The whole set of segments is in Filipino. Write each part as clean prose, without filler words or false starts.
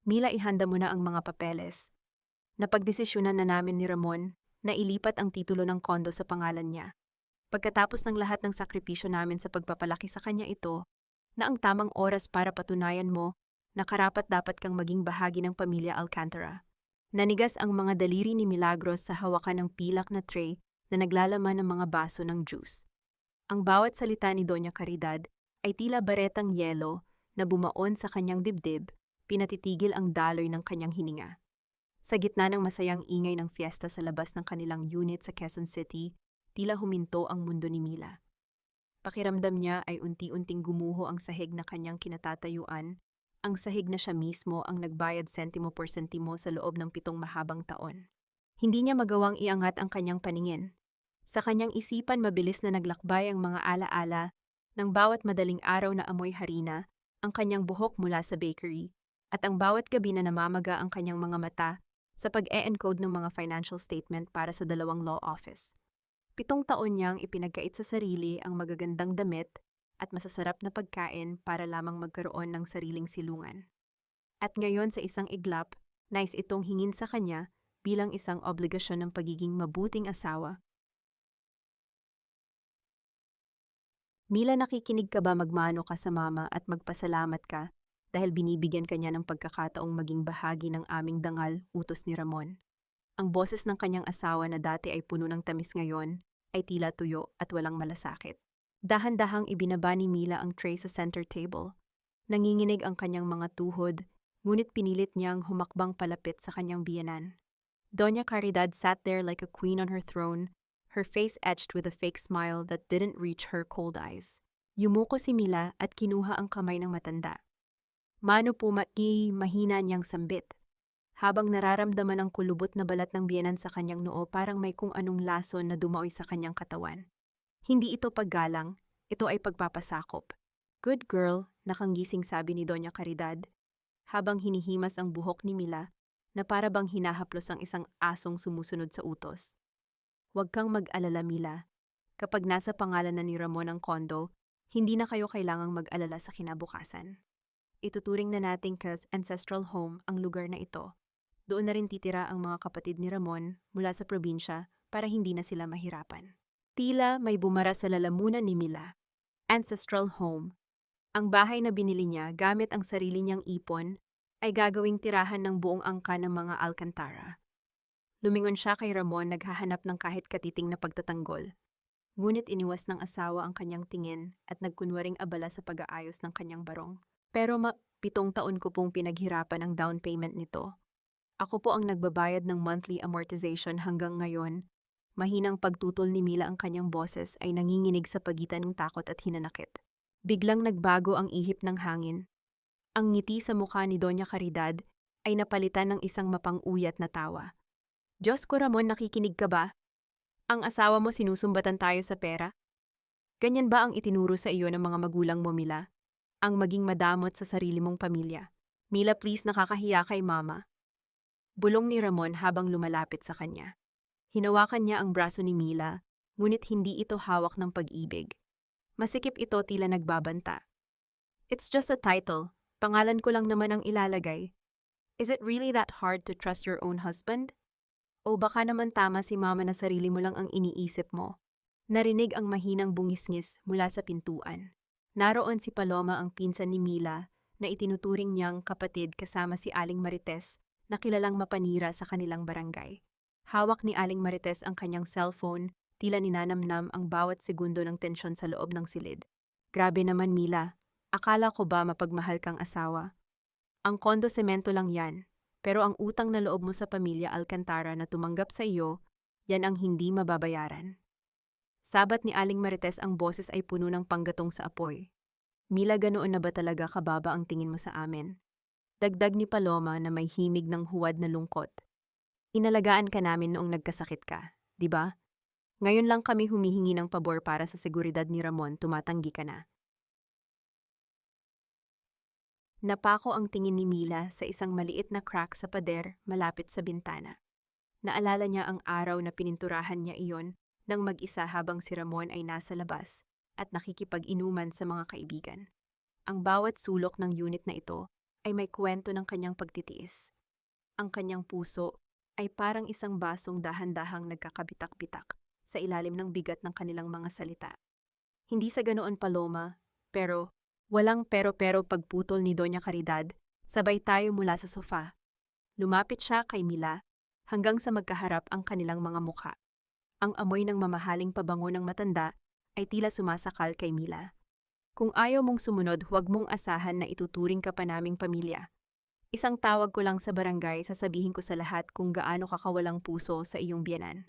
Mila, ihanda mo na ang mga papeles. Napagdesisyonan na namin ni Ramon na ilipat ang titulo ng kondo sa pangalan niya. Pagkatapos ng lahat ng sakripisyo namin sa pagpapalaki sa kanya ito, na ang tamang oras para patunayan mo na karapat-dapat kang maging bahagi ng pamilya Alcantara. Nanigas ang mga daliri ni Milagros sa hawakan ng pilak na tray na naglalaman ng mga baso ng juice. Ang bawat salita ni Doña Caridad ay tila baretang yelo na bumaon sa kanyang dibdib, pinatitigil ang daloy ng kanyang hininga. Sa gitna ng masayang ingay ng fiesta sa labas ng kanilang unit sa Quezon City, tila huminto ang mundo ni Mila. Pakiramdam niya ay unti-unting gumuho ang sahig na kanyang kinatatayuan, ang sahig na siya mismo ang nagbayad sentimo por sentimo sa loob ng 7 mahabang taon. Hindi niya magawang iangat ang kanyang paningin. Sa kanyang isipan mabilis na naglakbay ang mga alaala ng bawat madaling araw na amoy harina, ang kanyang buhok mula sa bakery, at ang bawat gabi na namamaga ang kanyang mga mata sa pag-e-encode ng mga financial statement para sa 2 law office. 7 taon niyang ipinagkait sa sarili ang magagandang damit at masasarap na pagkain para lamang magkaroon ng sariling silungan. At ngayon sa isang iglap, nais itong hingin sa kanya bilang isang obligasyon ng pagiging mabuting asawa. Mila, nakikinig ka ba? Magmano ka sa mama at magpasalamat ka dahil binibigyan ka niya ng pagkakataong maging bahagi ng aming dangal, utos ni Ramon. Ang boses ng kanyang asawa na dati ay puno ng tamis ngayon ay tila tuyo at walang malasakit. Dahan-dahang ibinaba ni Mila ang tray sa center table. Nanginginig ang kanyang mga tuhod, ngunit pinilit niyang humakbang palapit sa kanyang biyenan. Doña Caridad sat there like a queen on her throne, her face etched with a fake smile that didn't reach her cold eyes. Yumuko si Mila at kinuha ang kamay ng matanda. Mano po mahina niyang sambit. Habang nararamdaman ang kulubot na balat ng biyenan sa kanyang noo, parang may kung anong lason na dumaoy sa kanyang katawan. Hindi ito paggalang, ito ay pagpapasakop. Good girl, nakanggising sabi ni Doña Caridad, habang hinihimas ang buhok ni Mila na para bang hinahaplos ang isang asong sumusunod sa utos. Huwag kang mag-alala, Mila. Kapag nasa pangalan na ni Ramon ang kondo, hindi na kayo kailangang mag-alala sa kinabukasan. Ituturing na nating ancestral home ang lugar na ito. Doon na rin titira ang mga kapatid ni Ramon mula sa probinsya para hindi na sila mahirapan. Tila may bumara sa lalamunan ni Mila. Ancestral home. Ang bahay na binili niya gamit ang sarili niyang ipon ay gagawing tirahan ng buong angka ng mga Alcantara. Lumingon siya kay Ramon, naghahanap ng kahit katiting na pagtatanggol. Ngunit iniwas ng asawa ang kanyang tingin at nagkunwaring abala sa pag-aayos ng kanyang barong. Pero 7 taon ko pong pinaghirapan ang down payment nito. Ako po ang nagbabayad ng monthly amortization hanggang ngayon. Mahinang pagtutol ni Mila, ang kanyang boses ay nanginginig sa pagitan ng takot at hinanakit. Biglang nagbago ang ihip ng hangin. Ang ngiti sa mukha ni Doña Caridad ay napalitan ng isang mapang-uyat na tawa. Diyos ko, Ramon, nakikinig ka ba? Ang asawa mo sinusumbatan tayo sa pera? Ganyan ba ang itinuro sa iyo ng mga magulang mo, Mila? Ang maging madamot sa sarili mong pamilya. Mila, please, nakakahiya kay mama. Bulong ni Ramon habang lumalapit sa kanya. Hinawakan niya ang braso ni Mila, ngunit hindi ito hawak ng pag-ibig. Masikip ito, tila nagbabanta. It's just a title. Pangalan ko lang naman ang ilalagay. Is it really that hard to trust your own husband? O baka naman tama si mama na sarili mo lang ang iniisip mo. Narinig ang mahinang bungisngis mula sa pintuan. Naroon si Paloma, ang pinsan ni Mila, na itinuturing niyang kapatid kasama si Aling Marites, na kilalang mapanira sa kanilang barangay. Hawak ni Aling Marites ang kanyang cellphone, tila ninanamnam ang bawat segundo ng tensyon sa loob ng silid. Grabe naman, Mila. Akala ko ba mapagmahal kang asawa? Ang kondo semento lang yan, pero ang utang na loob mo sa pamilya Alcantara na tumanggap sa iyo, yan ang hindi mababayaran. Sabat ni Aling Marites, ang boses ay puno ng panggatong sa apoy. Mila, ganoon na ba talaga kababa ang tingin mo sa amin? Dagdag ni Paloma na may himig ng huwad na lungkot. Inalagaan ka namin noong nagkasakit ka, di ba? Ngayon lang kami humihingi ng pabor para sa seguridad ni Ramon, tumatanggi ka na. Napako ang tingin ni Mila sa isang maliit na crack sa pader malapit sa bintana. Naalala niya ang araw na pininturahan niya iyon nang mag-isa habang si Ramon ay nasa labas at nakikipag-inuman sa mga kaibigan. Ang bawat sulok ng unit na ito ay may kwento ng kanyang pagtitiis. Ang kanyang puso ay parang isang basong dahan-dahang nagkakabitak-bitak sa ilalim ng bigat ng kanilang mga salita. Hindi sa ganoon Paloma, pero walang pero-pero pagputol ni Doña Caridad, sabay tayo mula sa sofa. Lumapit siya kay Mila hanggang sa magkaharap ang kanilang mga mukha. Ang amoy ng mamahaling pabango ng matanda ay tila sumasakal kay Mila. Kung ayaw mong sumunod, huwag mong asahan na ituturing ka pa naming pamilya. Isang tawag ko lang sa barangay, sasabihin ko sa lahat kung gaano kakawalang puso sa iyong biyenan.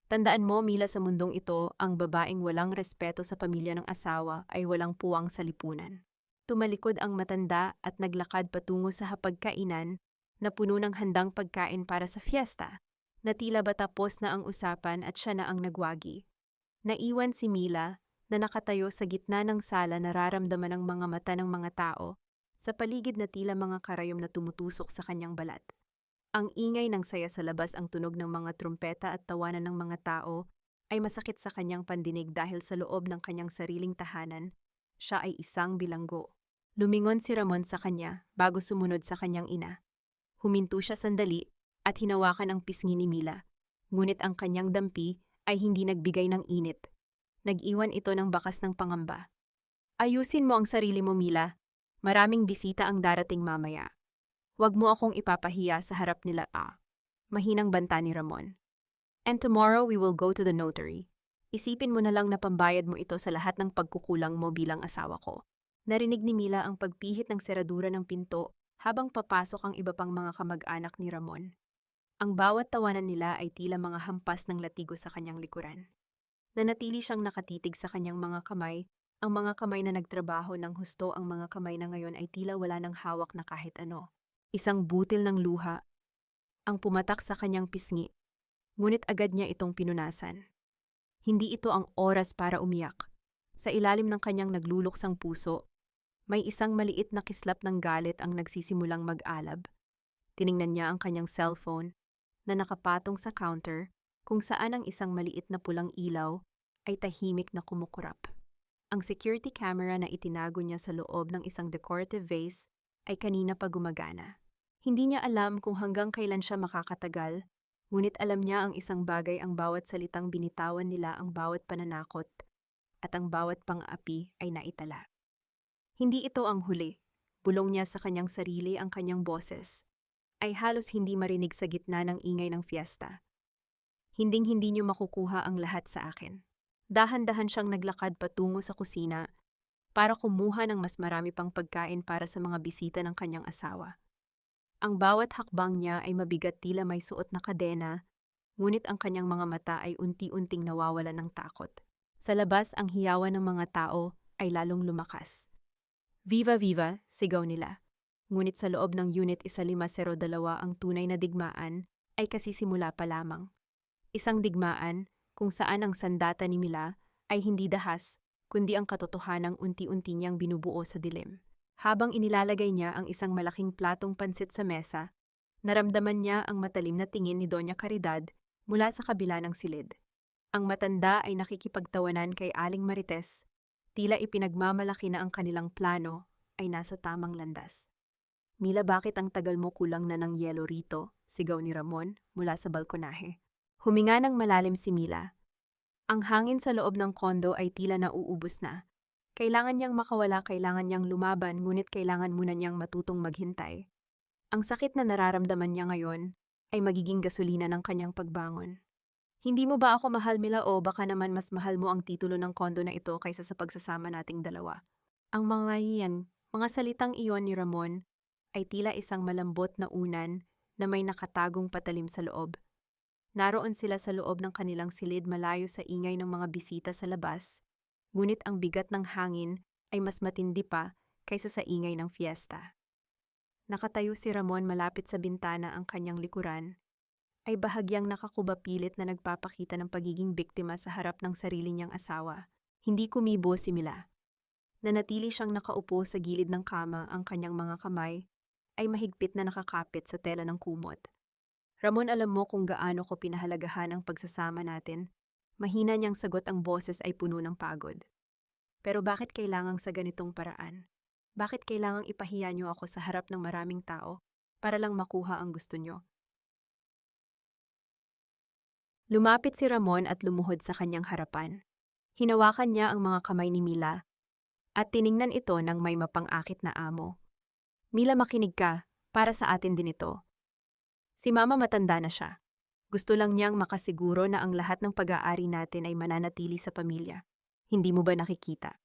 Tandaan mo, Mila, sa mundong ito, ang babaeng walang respeto sa pamilya ng asawa ay walang puwang sa lipunan. Tumalikod ang matanda at naglakad patungo sa hapagkainan na puno ng handang pagkain para sa fiesta, na tila ba tapos na ang usapan at siya na ang nagwagi. Naiwan si Mila na nakatayo sa gitna ng sala, nararamdaman ng mga mata ng mga tao sa paligid na tila mga karayom na tumutusok sa kanyang balat. Ang ingay ng saya sa labas, ang tunog ng mga trumpeta at tawanan ng mga tao ay masakit sa kanyang pandinig dahil sa loob ng kanyang sariling tahanan, siya ay isang bilanggo. Lumingon si Ramon sa kanya bago sumunod sa kanyang ina. Huminto siya sandali at hinawakan ang pisngi ni Mila, ngunit ang kanyang dampi ay hindi nagbigay ng init. Nag-iwan ito ng bakas ng pangamba. Ayusin mo ang sarili mo, Mila. Maraming bisita ang darating mamaya. Huwag mo akong ipapahiya sa harap nila. Mahinang banta ni Ramon. And tomorrow we will go to the notary. Isipin mo na lang na pambayad mo ito sa lahat ng pagkukulang mo bilang asawa ko. Narinig ni Mila ang pagpihit ng seradura ng pinto habang papasok ang iba pang mga kamag-anak ni Ramon. Ang bawat tawanan nila ay tila mga hampas ng latigo sa kanyang likuran. Nanatili siyang nakatitig sa kanyang mga kamay, ang mga kamay na nagtrabaho ng husto, ang mga kamay na ngayon ay tila wala ng hawak na kahit ano. Isang butil ng luha ang pumatak sa kanyang pisngi, ngunit agad niya itong pinunasan. Hindi ito ang oras para umiyak. Sa ilalim ng kanyang nagluluksang puso, may isang maliit na kislap ng galit ang nagsisimulang mag-alab. Tiningnan niya ang kanyang cellphone na nakapatong sa counter, kung saan ang isang maliit na pulang ilaw ay tahimik na kumukurap. Ang security camera na itinago niya sa loob ng isang decorative vase ay kanina pa gumagana. Hindi niya alam kung hanggang kailan siya makakatagal, ngunit alam niya ang isang bagay: ang bawat salitang binitawan nila, ang bawat pananakot, at ang bawat pang-aapi ay naitala. Hindi ito ang huli. Bulong niya sa kanyang sarili, ang kanyang boses ay halos hindi marinig sa gitna ng ingay ng fiesta. Hinding-hindi niyo makukuha ang lahat sa akin. Dahan-dahan siyang naglakad patungo sa kusina para kumuha ng mas marami pang pagkain para sa mga bisita ng kanyang asawa. Ang bawat hakbang niya ay mabigat, tila may suot na kadena, ngunit ang kanyang mga mata ay unti-unting nawawalan ng takot. Sa labas, ang hiyawan ng mga tao ay lalong lumakas. Viva Viva, sigaw nila. Ngunit sa loob ng Unit 1502 ang tunay na digmaan ay kasisimula pa lamang. Isang digmaan kung saan ang sandata ni Mila ay hindi dahas, kundi ang katotohanang unti-unti niyang binubuo sa dilim. Habang inilalagay niya ang isang malaking platong pansit sa mesa, naramdaman niya ang matalim na tingin ni Doña Caridad mula sa kabila ng silid. Ang matanda ay nakikipagtawanan kay Aling Marites, tila ipinagmamalaki na ang kanilang plano ay nasa tamang landas. Mila, bakit ang tagal mo? Kulang na ng yelo rito, sigaw ni Ramon mula sa balkonahe. Huminga ng malalim si Mila. Ang hangin sa loob ng kondo ay tila nauubos na. Kailangan niyang makawala, kailangan niyang lumaban, ngunit kailangan muna niyang matutong maghintay. Ang sakit na nararamdaman niya ngayon ay magiging gasolina ng kanyang pagbangon. Hindi mo ba ako mahal, Mila, o baka naman mas mahal mo ang titulo ng kondo na ito kaysa sa pagsasama nating dalawa? Ang mga salitang iyon ni Ramon ay tila isang malambot na unan na may nakatagong patalim sa loob. Naroon sila sa loob ng kanilang silid, malayo sa ingay ng mga bisita sa labas, ngunit ang bigat ng hangin ay mas matindi pa kaysa sa ingay ng fiesta. Nakatayo si Ramon malapit sa bintana, ang kanyang likuran ay bahagyang nakakuba, pilit na nagpapakita ng pagiging biktima sa harap ng sarili niyang asawa. Hindi kumibo si Mila. Nanatili siyang nakaupo sa gilid ng kama, ang kanyang mga kamay ay mahigpit na nakakapit sa tela ng kumot. Ramon, alam mo kung gaano ko pinahalagahan ang pagsasama natin. Mahina niyang sagot, ang boses ay puno ng pagod. Pero bakit kailangang sa ganitong paraan? Bakit kailangang ipahiya niyo ako sa harap ng maraming tao para lang makuha ang gusto niyo? Lumapit si Ramon at lumuhod sa kanyang harapan. Hinawakan niya ang mga kamay ni Mila at tiningnan ito ng may mapang-akit na amo. Mila, makinig ka, para sa atin din ito. Si Mama matanda na siya. Gusto lang niyang makasiguro na ang lahat ng pag-aari natin ay mananatili sa pamilya. Hindi mo ba nakikita?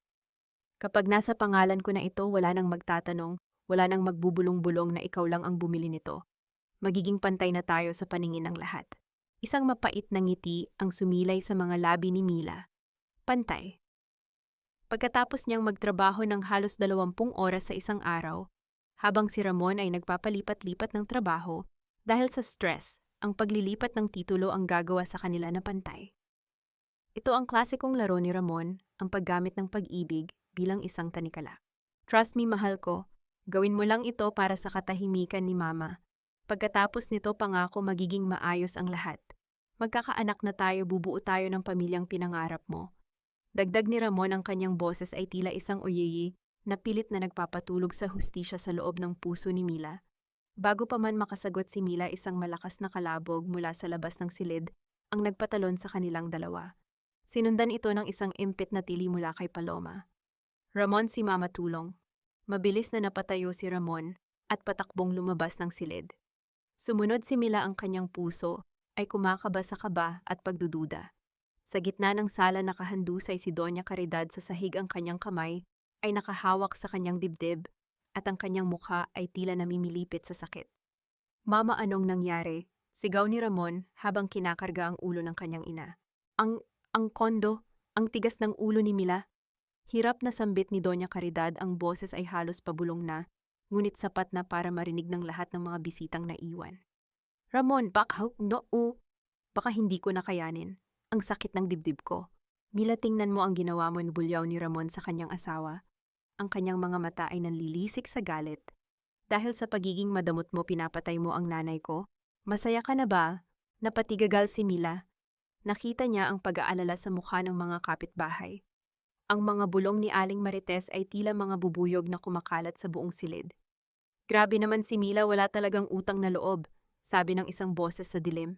Kapag nasa pangalan ko na ito, wala nang magtatanong, wala nang magbubulong-bulong na ikaw lang ang bumili nito. Magiging pantay na tayo sa paningin ng lahat. Isang mapait na ngiti ang sumilay sa mga labi ni Mila. Pantay. Pagkatapos niyang magtrabaho ng halos 20 oras sa isang araw, habang si Ramon ay nagpapalipat-lipat ng trabaho, dahil sa stress, ang paglilipat ng titulo ang gagawa sa kanila na pantay. Ito ang klasikong laro ni Ramon, ang paggamit ng pag-ibig bilang isang tanikala. Trust me, mahal ko, gawin mo lang ito para sa katahimikan ni Mama. Pagkatapos nito, pangako magiging maayos ang lahat. Magkakaanak na tayo, bubuo tayo ng pamilyang pinangarap mo. Dagdag ni Ramon, ang kanyang boses ay tila isang oyeyi na pilit na nagpapatulog sa hustisya sa loob ng puso ni Mila. Bago pa man makasagot si Mila, isang malakas na kalabog mula sa labas ng silid ang nagpatalon sa kanilang dalawa. Sinundan ito ng isang impit na tili mula kay Paloma. Ramon, si Mama, tulong. Mabilis na napatayo si Ramon at patakbong lumabas ng silid. Sumunod si Mila, ang kanyang puso ay kumakaba sa kaba at pagdududa. Sa gitna ng sala, nakahandusay si Doña Caridad, sa sahig ang kanyang kamay ay nakahawak sa kanyang dibdib at ang kanyang mukha ay tila namimilipit sa sakit. Mama, anong nangyari? Sigaw ni Ramon habang kinakarga ang ulo ng kanyang ina. Ang kondo, ang tigas ng ulo ni Mila. Hirap na sambit ni Doña Caridad, ang boses ay halos pabulong na, ngunit sapat na para marinig ng lahat ng mga bisitang naiwan. Ramon, baka hindi ko nakayanin. Ang sakit ng dibdib ko. Mila, tingnan mo ang ginawa mo, bulyaw ni Ramon sa kanyang asawa. Ang kanyang mga mata ay nanlilisik sa galit. Dahil sa pagiging madamot mo, pinapatay mo ang nanay ko? Masaya ka na ba? Napatigagal si Mila. Nakita niya ang pag-aalala sa mukha ng mga kapitbahay. Ang mga bulong ni Aling Marites ay tila mga bubuyog na kumakalat sa buong silid. Grabe naman si Mila, wala talagang utang na loob, sabi ng isang boses sa dilim.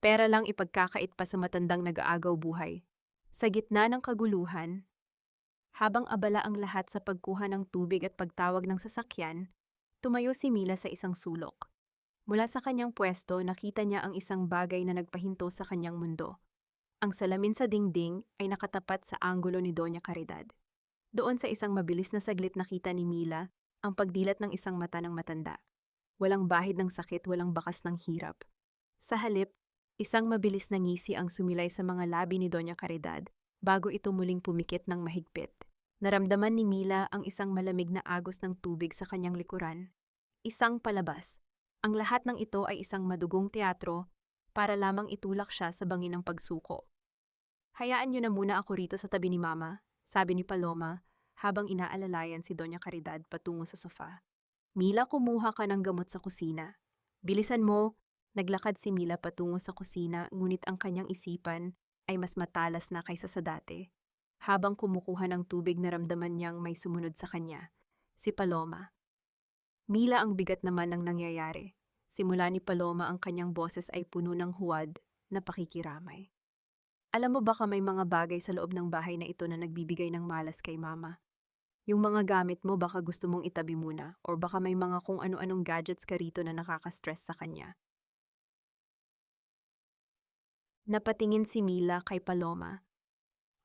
Pera lang, ipagkakait pa sa matandang nag-aagaw buhay. Sa gitna ng kaguluhan, habang abala ang lahat sa pagkuha ng tubig at pagtawag ng sasakyan, tumayo si Mila sa isang sulok. Mula sa kanyang pwesto, nakita niya ang isang bagay na nagpahinto sa kanyang mundo. Ang salamin sa dingding ay nakatapat sa anggulo ni Doña Caridad. Doon sa isang mabilis na saglit, nakita ni Mila ang pagdilat ng isang mata ng matanda. Walang bahid ng sakit, walang bakas ng hirap. Sa halip, isang mabilis na ngisi ang sumilay sa mga labi ni Doña Caridad bago ito muling pumikit ng mahigpit. Naramdaman ni Mila ang isang malamig na agos ng tubig sa kanyang likuran. Isang palabas. Ang lahat ng ito ay isang madugong teatro para lamang itulak siya sa bangin ng pagsuko. Hayaan niyo na muna ako rito sa tabi ni Mama, sabi ni Paloma habang inaalalayan si Doña Caridad patungo sa sofa. Mila, kumuha ka ng gamot sa kusina. Bilisan mo. Naglakad si Mila patungo sa kusina, ngunit ang kanyang isipan ay mas matalas na kaysa sa dati. Habang kumukuha ng tubig, naramdaman niyang may sumunod sa kanya, si Paloma. Mila, ang bigat naman ng nangyayari. Simula ni Paloma, ang kanyang boses ay puno ng huwad na pakikiramay. Alam mo baka may mga bagay sa loob ng bahay na ito na nagbibigay ng malas kay Mama? Yung mga gamit mo, baka gusto mong itabi muna, or baka may mga kung ano-anong gadgets ka rito na nakaka-stress sa kanya. Napatingin si Mila kay Paloma.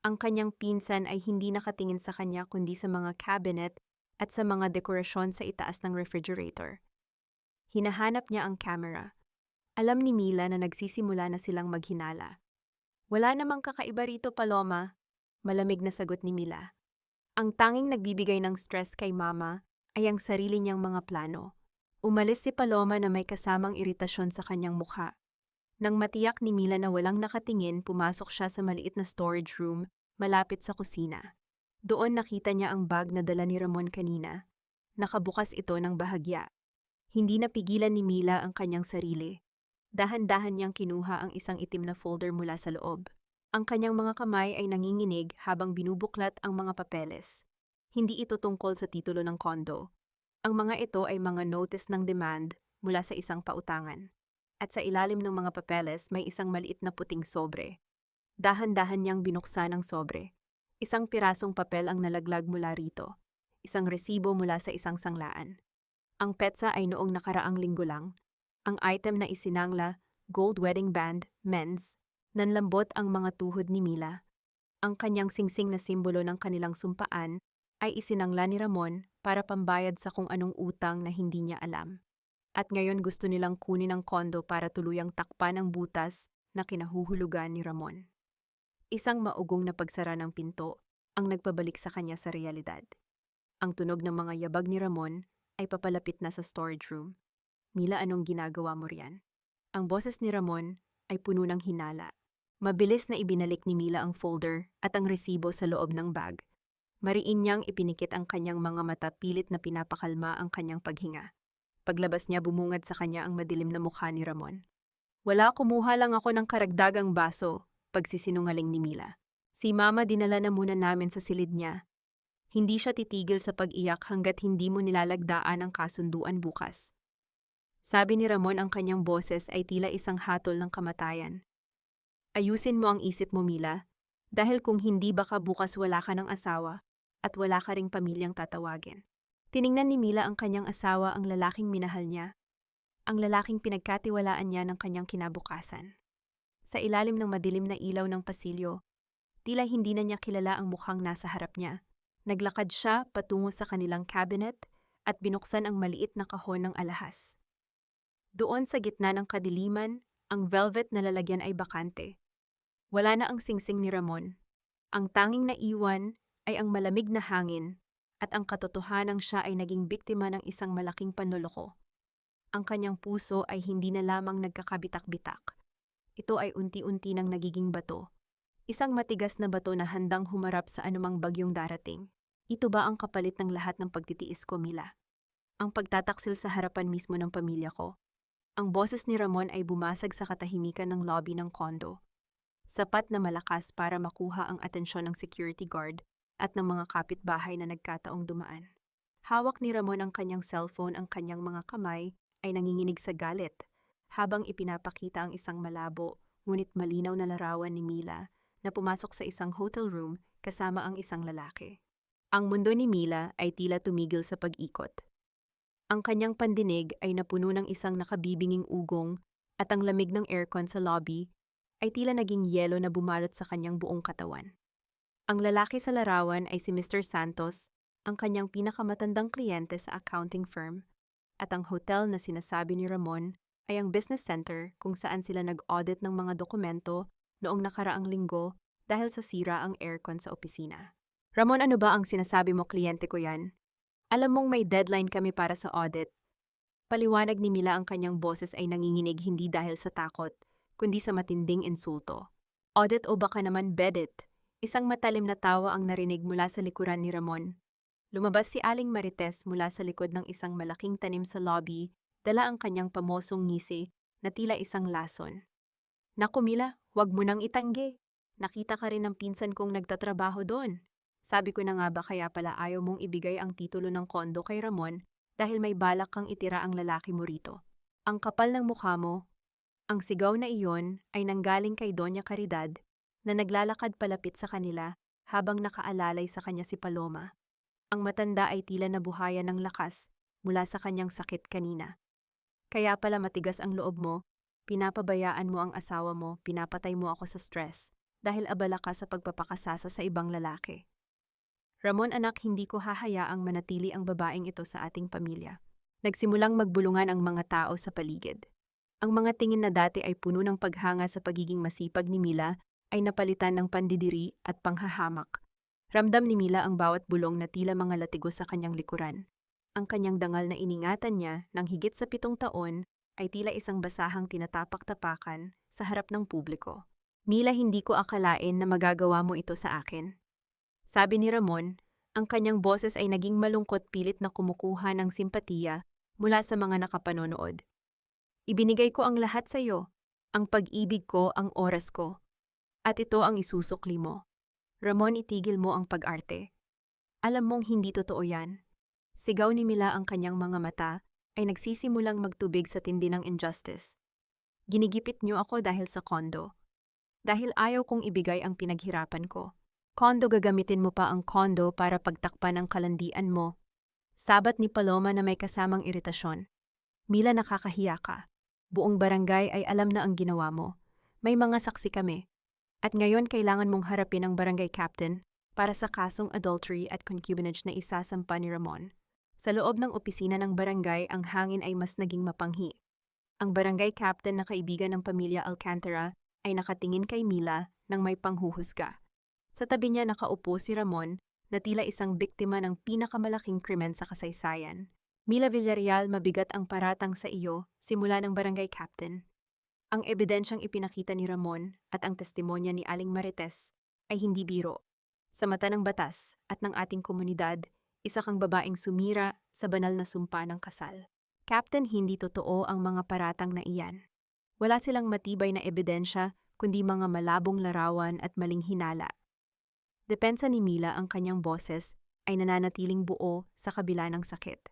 Ang kanyang pinsan ay hindi nakatingin sa kanya kundi sa mga cabinet at sa mga dekorasyon sa itaas ng refrigerator. Hinahanap niya ang camera. Alam ni Mila na nagsisimula na silang maghinala. Wala namang kakaiba rito, Paloma, malamig na sagot ni Mila. Ang tanging nagbibigay ng stress kay Mama ay ang sarili niyang mga plano. Umalis si Paloma na may kasamang iritasyon sa kanyang mukha. Nang matiyak ni Mila na walang nakatingin, pumasok siya sa maliit na storage room malapit sa kusina. Doon nakita niya ang bag na dala ni Ramon kanina. Nakabukas ito ng bahagya. Hindi napigilan ni Mila ang kanyang sarili. Dahan-dahan niyang kinuha ang isang itim na folder mula sa loob. Ang kanyang mga kamay ay nanginginig habang binubuklat ang mga papeles. Hindi ito tungkol sa titulo ng kondo. Ang mga ito ay mga notice ng demand mula sa isang pautangan. At sa ilalim ng mga papeles may isang maliit na puting sobre. Dahan-dahan niyang binuksan ang sobre. Isang pirasong papel ang nalaglag mula rito. Isang resibo mula sa isang sanglaan. Ang petsa ay noong nakaraang linggo lang. Ang item na isinangla, gold wedding band, men's, nanlambot ang mga tuhod ni Mila. Ang kanyang singsing na simbolo ng kanilang sumpaan ay isinangla ni Ramon para pambayad sa kung anong utang na hindi niya alam. At ngayon gusto nilang kunin ang kondo para tuluyang takpan ang butas na kinahuhulugan ni Ramon. Isang maugong na pagsara ng pinto ang nagpabalik sa kanya sa realidad. Ang tunog ng mga yabag ni Ramon ay papalapit na sa storage room. Mila, anong ginagawa mo riyan? Ang boses ni Ramon ay puno ng hinala. Mabilis na ibinalik ni Mila ang folder at ang resibo sa loob ng bag. Mariin niyang ipinikit ang kanyang mga mata, pilit na pinapakalma ang kanyang paghinga. Paglabas niya, bumungad sa kanya ang madilim na mukha ni Ramon. Wala, kumuha lang ako ng karagdagang baso, pagsisinungaling ni Mila. Si Mama dinala na muna namin sa silid niya. Hindi siya titigil sa pag-iyak hanggat hindi mo nilalagdaan ang kasunduan bukas. Sabi ni Ramon, ang kanyang boses ay tila isang hatol ng kamatayan. Ayusin mo ang isip mo, Mila, dahil kung hindi baka bukas wala ka ng asawa at wala ka ring pamilyang tatawagin. Tiningnan ni Mila ang kanyang asawa, ang lalaking minahal niya, ang lalaking pinagkatiwalaan niya ng kanyang kinabukasan. Sa ilalim ng madilim na ilaw ng pasilyo, tila hindi na niya kilala ang mukhang nasa harap niya. Naglakad siya patungo sa kanilang cabinet at binuksan ang maliit na kahon ng alahas. Doon sa gitna ng kadiliman, ang velvet na lalagyan ay bakante. Wala na ang singsing ni Ramon. Ang tanging naiwan ay ang malamig na hangin at ang katotohanang siya ay naging biktima ng isang malaking panloloko. Ang kanyang puso ay hindi na lamang nagkakabitak-bitak. Ito ay unti-unti nang nagiging bato. Isang matigas na bato na handang humarap sa anumang bagyong darating. Ito ba ang kapalit ng lahat ng pagtitiis ko, Mila? Ang pagtataksil sa harapan mismo ng pamilya ko. Ang boses ni Ramon ay bumasag sa katahimikan ng lobby ng kondo. Sapat na malakas para makuha ang atensyon ng security guard at ng mga kapitbahay na nagkataong dumaan. Hawak ni Ramon ang kanyang cellphone, ang kanyang mga kamay ay nanginginig sa galit, habang ipinapakita ang isang malabo ngunit malinaw na larawan ni Mila na pumasok sa isang hotel room kasama ang isang lalaki. Ang mundo ni Mila ay tila tumigil sa pag-ikot. Ang kanyang pandinig ay napuno ng isang nakabibinging ugong at ang lamig ng aircon sa lobby ay tila naging yelo na bumalot sa kanyang buong katawan. Ang lalaki sa larawan ay si Mr. Santos, ang kanyang pinakamatandang kliyente sa accounting firm, at ang hotel na sinasabi ni Ramon ay ang business center kung saan sila nag-audit ng mga dokumento noong nakaraang linggo dahil sa sira ang aircon sa opisina. Ramon, ano ba ang sinasabi mo, kliyente ko yan? Alam mong may deadline kami para sa audit. Paliwanag ni Mila, ang kanyang boses ay nanginginig hindi dahil sa takot, kundi sa matinding insulto. Audit o baka naman bedit? Isang matalim na tawa ang narinig mula sa likuran ni Ramon. Lumabas si Aling Marites mula sa likod ng isang malaking tanim sa lobby, dala ang kanyang pamosong ngisi na tila isang lason. Naku Mila, huwag mo nang itanggi. Nakita ka rin ng pinsan kong nagtatrabaho doon. Sabi ko na nga ba kaya pala ayaw mong ibigay ang titulo ng kondo kay Ramon dahil may balak kang itira ang lalaki mo rito. Ang kapal ng mukha mo. Ang sigaw na iyon ay nanggaling kay Doña Caridad na naglalakad palapit sa kanila habang nakaalalay sa kanya si Paloma. Ang matanda ay tila nabuhayan ng lakas mula sa kanyang sakit kanina. Kaya pala matigas ang loob mo, pinapabayaan mo ang asawa mo, pinapatay mo ako sa stress dahil abala ka sa pagpapakasasa sa ibang lalaki. Ramon, anak, hindi ko hahayaang manatili ang babaeng ito sa ating pamilya. Nagsimulang magbulungan ang mga tao sa paligid. Ang mga tingin na dati ay puno ng paghanga sa pagiging masipag ni Mila ay napalitan ng pandidiri at panghahamak. Ramdam ni Mila ang bawat bulong na tila mga latigo sa kanyang likuran. Ang kanyang dangal na iningatan niya ng higit sa 7 taon ay tila isang basahang tinatapak-tapakan sa harap ng publiko. Mila, hindi ko akalain na magagawa mo ito sa akin. Sabi ni Ramon, ang kanyang boses ay naging malungkot, pilit na kumukuha ng simpatiya mula sa mga nakapanonood. Ibinigay ko ang lahat sa iyo, ang pag-ibig ko, ang oras ko. At ito ang isusukli mo. Ramon, itigil mo ang pag-arte. Alam mong hindi totoo yan. Sigaw ni Mila, ang kanyang mga mata ay nagsisimulang magtubig sa tindi ng injustice. Ginigipit niyo ako dahil sa kondo. Dahil ayaw kong ibigay ang pinaghirapan ko. Kondo, gagamitin mo pa ang kondo para pagtakpan ang kalandian mo. Sabat ni Paloma na may kasamang iritasyon. Mila, nakakahiya ka. Buong barangay ay alam na ang ginawa mo. May mga saksi kami. At ngayon kailangan mong harapin ang barangay captain para sa kasong adultery at concubinage na isasampa ni Ramon. Sa loob ng opisina ng barangay, ang hangin ay mas naging mapanghi. Ang barangay captain na kaibigan ng pamilya Alcantara ay nakatingin kay Mila nang may panghuhusga. Sa tabi niya nakaupo si Ramon na tila isang biktima ng pinakamalaking krimen sa kasaysayan. Mila Villarreal, mabigat ang paratang sa iyo simula ng barangay captain. Ang ebidensyang ipinakita ni Ramon at ang testimonya ni Aling Marites ay hindi biro. Sa mata ng batas at ng ating komunidad, isa kang babaeng sumira sa banal na sumpa ng kasal. Captain, hindi totoo ang mga paratang na iyan. Wala silang matibay na ebidensya kundi mga malabong larawan at maling hinala. Depensa ni Mila, ang kanyang boses ay nananatiling buo sa kabila ng sakit.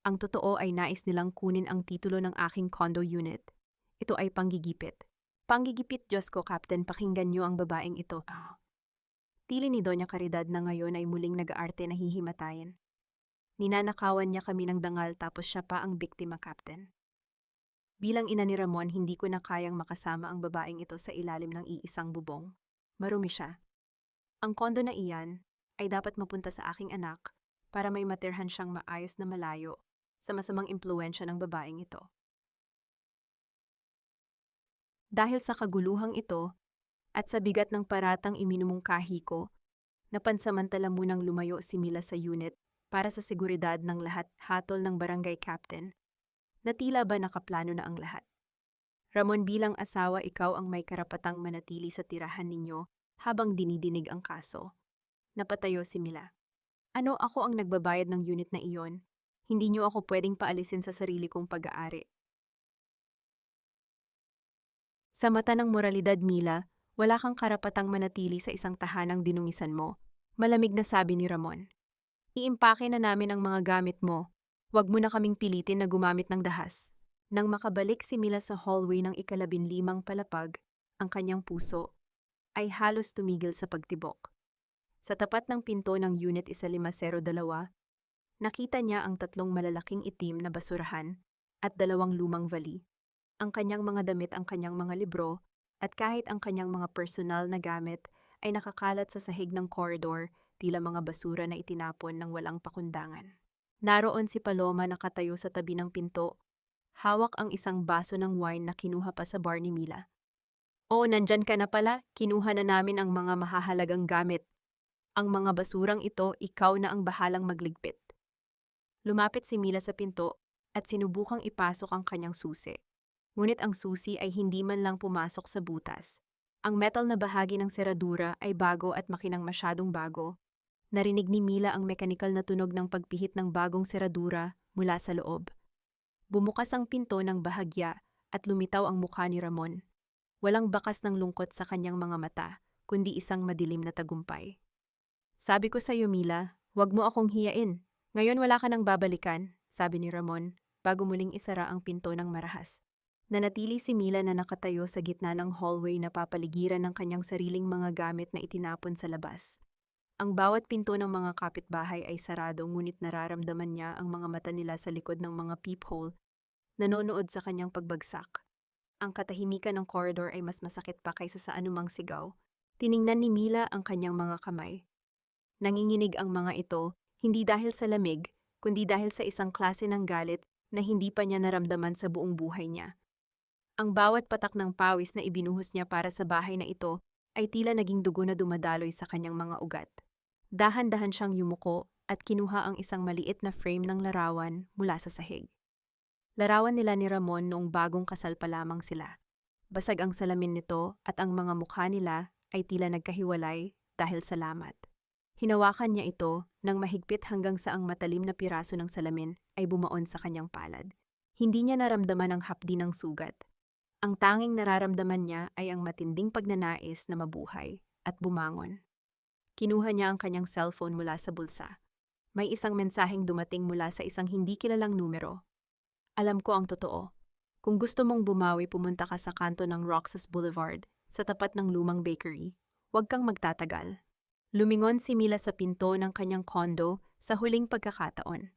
Ang totoo ay nais nilang kunin ang titulo ng aking condo unit. Ito ay panggigipit. Panggigipit, Diyos ko, Captain, pakinggan niyo ang babaeng ito. Tili ni Doña Caridad na ngayon ay muling nag-aarte na hihimatayin. Ninanakawan niya kami ng dangal tapos siya pa ang biktima, Captain. Bilang ina ni Ramon, hindi ko na kayang makasama ang babaeng ito sa ilalim ng iisang bubong. Marumi siya. Ang kondo na iyan ay dapat mapunta sa aking anak para may matirhan siyang maayos na malayo sa masamang impluensya ng babaeng ito. Dahil sa kaguluhang ito at sa bigat ng paratang iminumungkahi ko, napansamantala munang lumayo si Mila sa unit para sa seguridad ng lahat, hatol ng barangay captain, na tila ba nakaplano na ang lahat. Ramon, bilang asawa, ikaw ang may karapatang manatili sa tirahan ninyo habang dinidinig ang kaso. Napatayo si Mila. Ano, ako ang nagbabayad ng unit na iyon? Hindi niyo ako pwedeng paalisin sa sarili kong pag-aari. Sa mata ng moralidad, Mila, wala kang karapatang manatili sa isang tahanang dinungisan mo. Malamig na sabi ni Ramon. Iimpake na namin ang mga gamit mo. Huwag mo na kaming pilitin na gumamit ng dahas. Nang makabalik si Mila sa hallway ng 15 palapag, ang kanyang puso ay halos tumigil sa pagtibok. Sa tapat ng pinto ng Unit 1502, nakita niya ang 3 malalaking itim na basurahan at 2 lumang vali. Ang kanyang mga damit, ang kanyang mga libro, at kahit ang kanyang mga personal na gamit ay nakakalat sa sahig ng koridor, tila mga basura na itinapon ng walang pakundangan. Naroon si Paloma nakatayo sa tabi ng pinto, hawak ang isang baso ng wine na kinuha pa sa bar ni Mila. "Oh, nandyan ka na pala, kinuha na namin ang mga mahahalagang gamit. Ang mga basurang ito, ikaw na ang bahalang magligpit." Lumapit si Mila sa pinto at sinubukang ipasok ang kanyang susi. Ngunit ang susi ay hindi man lang pumasok sa butas. Ang metal na bahagi ng seradura ay bago at makinang masyadong bago. Narinig ni Mila ang mekanikal na tunog ng pagpihit ng bagong seradura mula sa loob. Bumukas ang pinto ng bahagya at lumitaw ang mukha ni Ramon. Walang bakas ng lungkot sa kanyang mga mata, kundi isang madilim na tagumpay. "Sabi ko sa iyo, Mila, huwag mo akong hiyain. Ngayon wala ka nang babalikan," sabi ni Ramon, bago muling isara ang pinto ng marahas. Nanatili si Mila na nakatayo sa gitna ng hallway na papaligiran ng kanyang sariling mga gamit na itinapon sa labas. Ang bawat pinto ng mga kapitbahay ay sarado, ngunit nararamdaman niya ang mga mata nila sa likod ng mga peephole, nanonood sa kanyang pagbagsak. Ang katahimikan ng koridor ay mas masakit pa kaysa sa anumang sigaw. Tiningnan ni Mila ang kanyang mga kamay. Nanginginig ang mga ito, hindi dahil sa lamig, kundi dahil sa isang klase ng galit na hindi pa niya naramdaman sa buong buhay niya. Ang bawat patak ng pawis na ibinuhos niya para sa bahay na ito ay tila naging dugo na dumadaloy sa kanyang mga ugat. Dahan-dahan siyang yumuko at kinuha ang isang maliit na frame ng larawan mula sa sahig. Larawan nila ni Ramon noong bagong kasal pa lamang sila. Basag ang salamin nito at ang mga mukha nila ay tila nagkahiwalay dahil sa lamat. Hinawakan niya ito nang mahigpit hanggang sa ang matalim na piraso ng salamin ay bumaon sa kanyang palad. Hindi niya naramdaman ang hapdi ng sugat. Ang tanging nararamdaman niya ay ang matinding pagnanais na mabuhay at bumangon. Kinuha niya ang kanyang cellphone mula sa bulsa. May isang mensaheng dumating mula sa isang hindi kilalang numero. Alam ko ang totoo. Kung gusto mong bumawi, pumunta ka sa kanto ng Roxas Boulevard, sa tapat ng lumang bakery. Huwag kang magtatagal. Lumingon si Mila sa pinto ng kanyang kondo sa huling pagkakataon.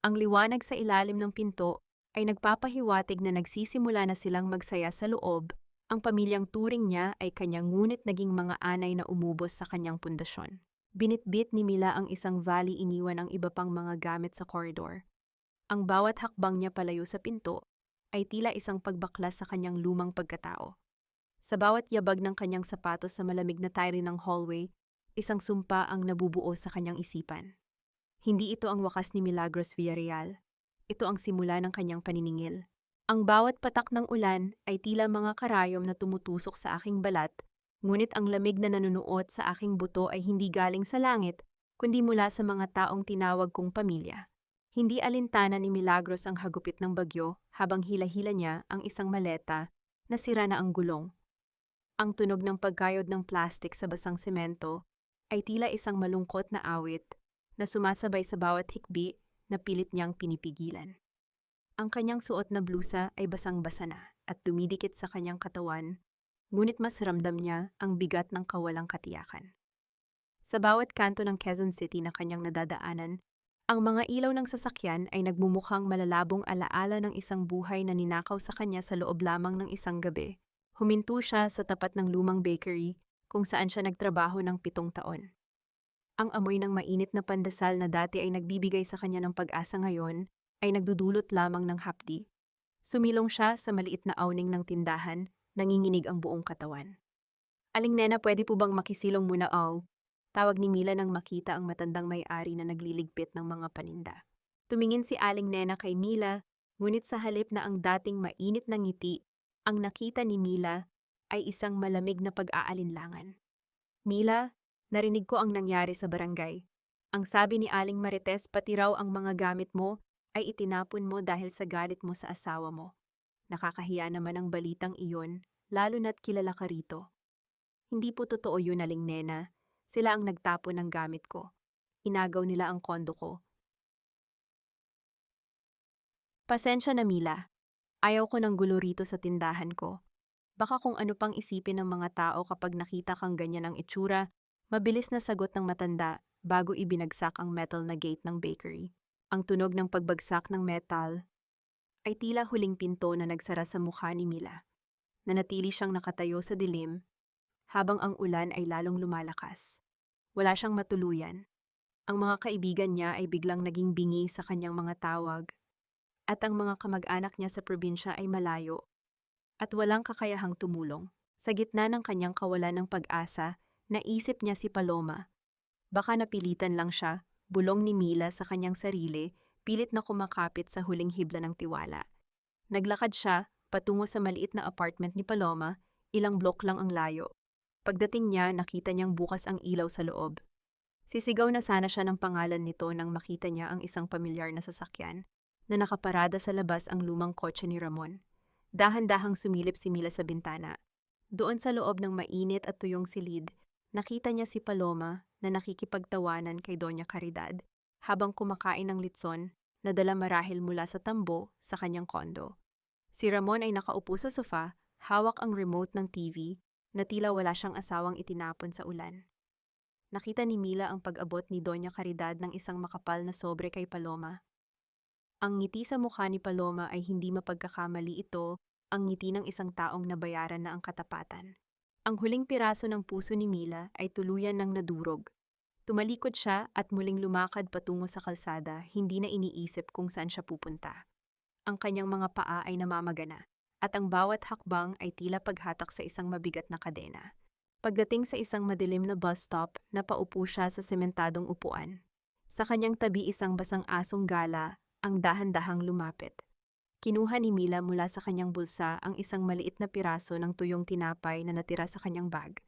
Ang liwanag sa ilalim ng pinto ay nagpapahiwatig na nagsisimula na silang magsaya sa loob. Ang pamilyang turing niya ay kanyang ngunit naging mga anay na umubos sa kanyang pundasyon. Binitbit ni Mila ang isang vali, iniwan ang iba pang mga gamit sa koridor. Ang bawat hakbang niya palayo sa pinto ay tila isang pagbaklas sa kanyang lumang pagkatao. Sa bawat yabag ng kanyang sapatos sa malamig na tile ng hallway, isang sumpa ang nabubuo sa kanyang isipan. Hindi ito ang wakas ni Milagros Villarreal. Ito ang simula ng kanyang paniningil. Ang bawat patak ng ulan ay tila mga karayom na tumutusok sa aking balat, ngunit ang lamig na nanunuot sa aking buto ay hindi galing sa langit, kundi mula sa mga taong tinawag kong pamilya. Hindi alintana ni Milagros ang hagupit ng bagyo habang hila-hila niya ang isang maleta na sira na ang gulong. Ang tunog ng pagkayod ng plastik sa basang semento ay tila isang malungkot na awit na sumasabay sa bawat hikbi na pilit niyang pinipigilan. Ang kanyang suot na blusa ay basang-basa na at dumidikit sa kanyang katawan, ngunit mas ramdam niya ang bigat ng kawalang katiyakan. Sa bawat kanto ng Quezon City na kanyang nadadaanan, ang mga ilaw ng sasakyan ay nagmumukhang malalabong alaala ng isang buhay na ninakaw sa kanya sa loob lamang ng isang gabi. Huminto siya sa tapat ng lumang bakery kung saan siya nagtrabaho ng 7 taon. Ang amoy ng mainit na pandesal na dati ay nagbibigay sa kanya ng pag-asa ngayon ay nagdudulot lamang ng hapdi. Sumilong siya sa maliit na awning ng tindahan, nanginginig ang buong katawan. Aling Nena, pwede po bang makisilong muna? Tawag ni Mila nang makita ang matandang may-ari na nagliligpit ng mga paninda. Tumingin si Aling Nena kay Mila, ngunit sa halip na ang dating mainit na ngiti, ang nakita ni Mila ay isang malamig na pag-aalinlangan. Mila, narinig ko ang nangyari sa barangay. Ang sabi ni Aling Marites, pati raw ang mga gamit mo ay itinapon mo dahil sa galit mo sa asawa mo. Nakakahiya naman ang balitang iyon, lalo na't kilala ka rito. Hindi po totoo yun, Aling Nena. Sila ang nagtapon ng gamit ko. Inagaw nila ang kondo ko. Pasensya na, Mila. Ayaw ko ng gulo rito sa tindahan ko. Baka kung ano pang isipin ng mga tao kapag nakita kang ganyan ang itsura, mabilis na sagot ng matanda bago ibinagsak ang metal na gate ng bakery. Ang tunog ng pagbagsak ng metal ay tila huling pinto na nagsara sa mukha ni Mila. Nanatili siyang nakatayo sa dilim habang ang ulan ay lalong lumalakas. Wala siyang matuluyan. Ang mga kaibigan niya ay biglang naging bingi sa kanyang mga tawag at ang mga kamag-anak niya sa probinsya ay malayo at walang kakayahang tumulong. Sa gitna ng kanyang kawalan ng pag-asa, naisip niya si Paloma. Baka napilitan lang siya, bulong ni Mila sa kanyang sarili, pilit na kumakapit sa huling hibla ng tiwala. Naglakad siya patungo sa maliit na apartment ni Paloma, ilang blok lang ang layo. Pagdating niya, nakita niyang bukas ang ilaw sa loob. Sisigaw na sana siya ng pangalan nito nang makita niya ang isang pamilyar na sasakyan na nakaparada sa labas ang lumang kotse ni Ramon. Dahan-dahang sumilip si Mila sa bintana. Doon sa loob ng mainit at tuyong silid, nakita niya si Paloma na nakikipagtawanan kay Doña Caridad habang kumakain ng litson na dala marahil mula sa tambo sa kanyang kondo. Si Ramon ay nakaupo sa sofa, hawak ang remote ng TV na tila wala siyang asawang itinapon sa ulan. Nakita ni Mila ang pag-abot ni Doña Caridad ng isang makapal na sobre kay Paloma. Ang ngiti sa mukha ni Paloma ay hindi mapagkakamali, ito ang ngiti ng isang taong nabayaran na ang katapatan. Ang huling piraso ng puso ni Mila ay tuluyan ng nadurog. Tumalikod siya at muling lumakad patungo sa kalsada, hindi na iniisip kung saan siya pupunta. Ang kanyang mga paa ay namamagana, at ang bawat hakbang ay tila paghatak sa isang mabigat na kadena. Pagdating sa isang madilim na bus stop, napaupo siya sa sementadong upuan. Sa kanyang tabi isang basang asong gala ang dahan-dahang lumapit. Kinuha ni Mila mula sa kanyang bulsa ang isang maliit na piraso ng tuyong tinapay na natira sa kanyang bag.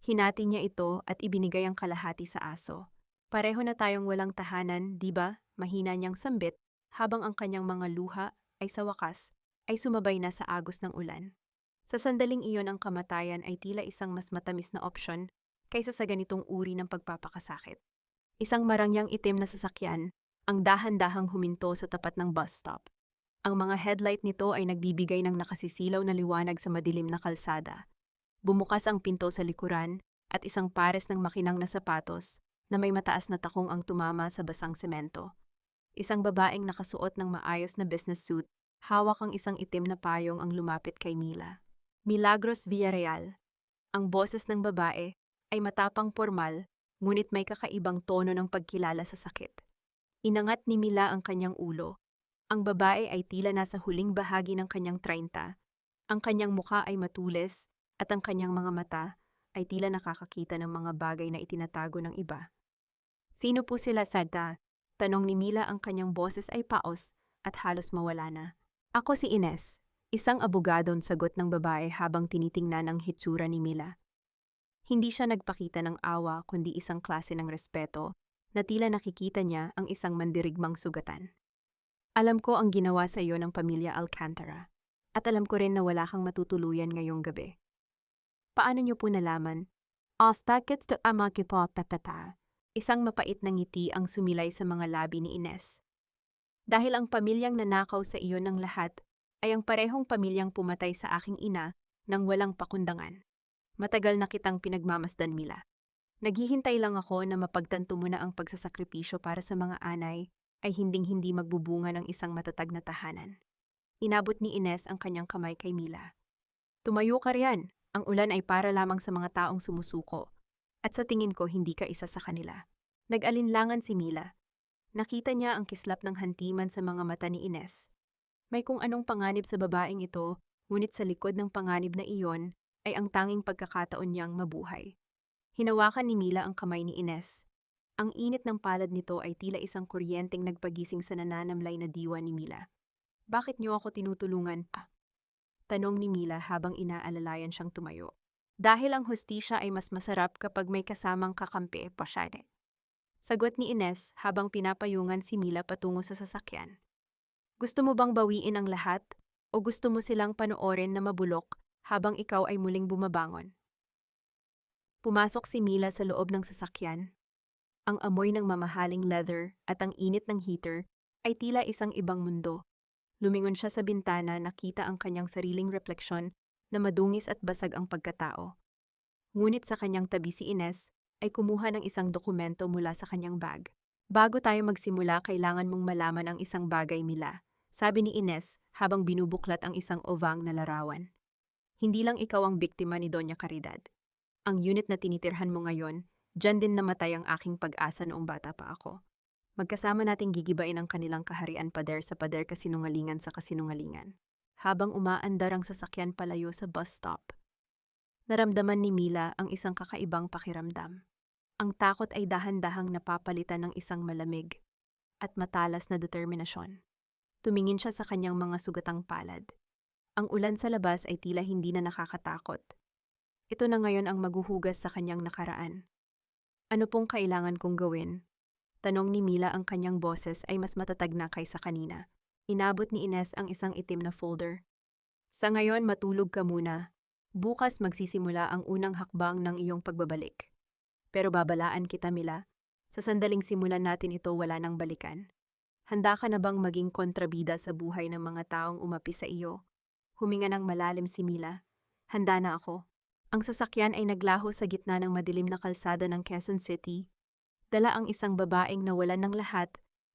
Hinati niya ito at ibinigay ang kalahati sa aso. Pareho na tayong walang tahanan, di ba? Mahina niyang sambit habang ang kanyang mga luha ay sa wakas ay sumabay na sa agos ng ulan. Sa sandaling iyon ang kamatayan ay tila isang mas matamis na opsyon kaysa sa ganitong uri ng pagpapakasakit. Isang marangyang itim na sasakyan ang dahan-dahang huminto sa tapat ng bus stop. Ang mga headlight nito ay nagbibigay ng nakasisilaw na liwanag sa madilim na kalsada. Bumukas ang pinto sa likuran at isang pares ng makinang na sapatos na may mataas na takong ang tumama sa basang semento. Isang babaeng nakasuot ng maayos na business suit, hawak ang isang itim na payong ang lumapit kay Mila. Milagros Villarreal. Ang boses ng babae ay matapang pormal, ngunit may kakaibang tono ng pagkilala sa sakit. Inangat ni Mila ang kanyang ulo. Ang babae ay tila nasa huling bahagi ng kanyang 30. Ang kanyang mukha ay matulis at ang kanyang mga mata ay tila nakakakita ng mga bagay na itinatago ng iba. Sino po sila, Santa? Tanong ni Mila, ang kanyang boses ay paos at halos mawala na. Ako si Ines, isang abogadong sagot ng babae habang tinitingnan ang hitsura ni Mila. Hindi siya nagpakita ng awa kundi isang klase ng respeto na tila nakikita niya ang isang mandirigmang sugatan. Alam ko ang ginawa sa iyo ng pamilya Alcantara at alam ko rin na wala kang matutuluyan ngayong gabi. Paano niyo po nalaman? Astakits to amakipo patata. Isang mapait na ngiti ang sumilay sa mga labi ni Ines. Dahil ang pamilyang nanakaw sa iyo ng lahat ay ang parehong pamilyang pumatay sa aking ina nang walang pakundangan. Matagal na kitang pinagmamasdan, Mila. Naghihintay lang ako na mapagtanto mo na ang pagsasakripisyo para sa mga anay ay hinding-hindi magbubunga ng isang matatag na tahanan. Inabot ni Ines ang kanyang kamay kay Mila. Tumayo ka riyan. Ang ulan ay para lamang sa mga taong sumusuko. At sa tingin ko hindi ka isa sa kanila. Nag-alinlangan si Mila. Nakita niya ang kislap ng hantiman sa mga mata ni Ines. May kung anong panganib sa babaeng ito, ngunit sa likod ng panganib na iyon ay ang tanging pagkakataon niyang mabuhay. Hinawakan ni Mila ang kamay ni Ines. Ang init ng palad nito ay tila isang kuryenteng nagpagising sa nananamlay na diwa ni Mila. Bakit niyo ako tinutulungan pa? Tanong ni Mila habang inaalalayan siyang tumayo. Dahil ang hustisya ay mas masarap kapag may kasamang kakampi, pasyade. Sagot ni Ines habang pinapayungan si Mila patungo sa sasakyan. Gusto mo bang bawiin ang lahat o gusto mo silang panoorin na mabulok habang ikaw ay muling bumabangon? Pumasok si Mila sa loob ng sasakyan. Ang amoy ng mamahaling leather at ang init ng heater ay tila isang ibang mundo. Lumingon siya sa bintana, nakita ang kanyang sariling refleksyon na madungis at basag ang pagkatao. Ngunit sa kanyang tabi si Ines ay kumuha ng isang dokumento mula sa kanyang bag. Bago tayo magsimula, kailangan mong malaman ang isang bagay, Mila, sabi ni Ines habang binubuklat ang isang ovang na larawan. Hindi lang ikaw ang biktima ni Doña Caridad. Ang unit na tinitirhan mo ngayon, diyan din namatay ang aking pag-asa noong bata pa ako. Magkasama nating gigibain ang kanilang kaharian pader sa pader, kasinungalingan sa kasinungalingan. Habang umaandar ang sasakyan palayo sa bus stop, naramdaman ni Mila ang isang kakaibang pakiramdam. Ang takot ay dahan-dahang napapalitan ng isang malamig at matalas na determinasyon. Tumingin siya sa kanyang mga sugatang palad. Ang ulan sa labas ay tila hindi na nakakatakot. Ito na ngayon ang maghuhugas sa kanyang nakaraan. Ano pong kailangan kong gawin? Tanong ni Mila, ang kanyang boses ay mas matatag na kaysa kanina. Inabot ni Ines ang isang itim na folder. Sa ngayon, matulog ka muna. Bukas magsisimula ang unang hakbang ng iyong pagbabalik. Pero babalaan kita, Mila. Sa sandaling simulan natin ito, wala nang balikan. Handa ka na bang maging kontrabida sa buhay ng mga taong umapi sa iyo? Huminga ng malalim si Mila. Handa na ako. Ang sasakyan ay naglaho sa gitna ng madilim na kalsada ng Quezon City. Dala ang isang babaeng nawalan ng lahat,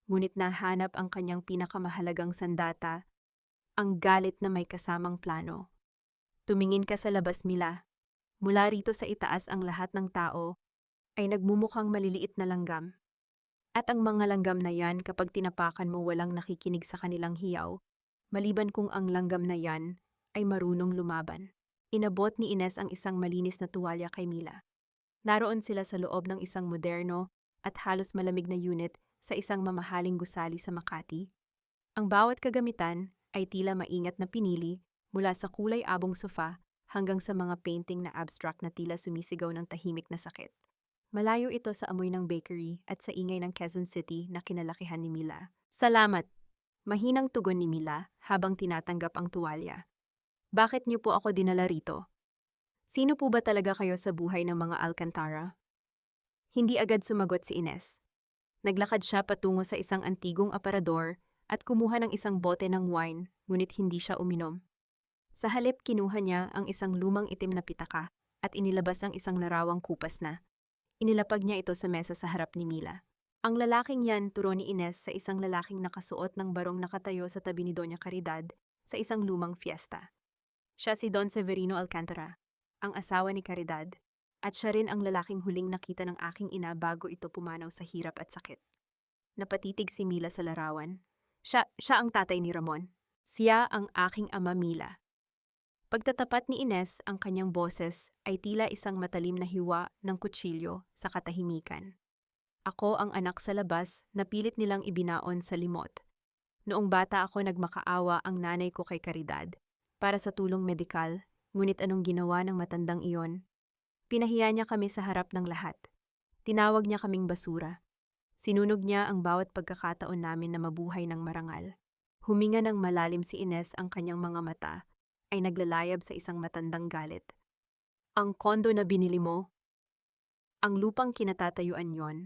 ngunit nahanap ang kanyang pinakamahalagang sandata, ang galit na may kasamang plano. Tumingin ka sa labas, Mila. Mula rito sa itaas, ang lahat ng tao ay nagmumukhang maliliit na langgam. At ang mga langgam na yan, kapag tinapakan mo, walang nakikinig sa kanilang hiyaw, maliban kung ang langgam na yan ay marunong lumaban. Inabot ni Ines ang isang malinis na tuwalya kay Mila. Naroon sila sa loob ng isang moderno at halos malamig na unit sa isang mamahaling gusali sa Makati. Ang bawat kagamitan ay tila maingat na pinili, mula sa kulay abong sofa hanggang sa mga painting na abstract na tila sumisigaw ng tahimik na sakit. Malayo ito sa amoy ng bakery at sa ingay ng Quezon City na kinalakihan ni Mila. Salamat! Mahinang tugon ni Mila habang tinatanggap ang tuwalya. Bakit niyo po ako dinala rito? Sino po ba talaga kayo sa buhay ng mga Alcantara? Hindi agad sumagot si Ines. Naglakad siya patungo sa isang antigong aparador at kumuha ng isang bote ng wine, ngunit hindi siya uminom. Sa halip kinuha niya ang isang lumang itim na pitaka at inilabas ang isang larawang kupas na. Inilapag niya ito sa mesa sa harap ni Mila. Ang lalaking yan turo ni Ines sa isang lalaking nakasuot ng barong nakatayo sa tabi ni Doña Caridad sa isang lumang fiesta. Siya si Don Severino Alcantara, ang asawa ni Caridad, at siya rin ang lalaking huling nakita ng aking ina bago ito pumanaw sa hirap at sakit. Napatitig si Mila sa larawan. Siya ang tatay ni Ramon. Siya ang aking ama Mila. Pagtatapat ni Ines ang kanyang boses ay tila isang matalim na hiwa ng kutsilyo sa katahimikan. Ako ang anak sa labas na pilit nilang ibinaon sa limot. Noong bata ako nagmakaawa ang nanay ko kay Caridad para sa tulong medikal, ngunit anong ginawa ng matandang iyon? Pinahiya niya kami sa harap ng lahat. Tinawag niya kaming basura. Sinunog niya ang bawat pagkakataon namin na mabuhay ng marangal. Huminga ng malalim si Ines, ang kanyang mga mata ay naglalayab sa isang matandang galit. Ang kondo na binili mo, ang lupang kinatatayuan yon,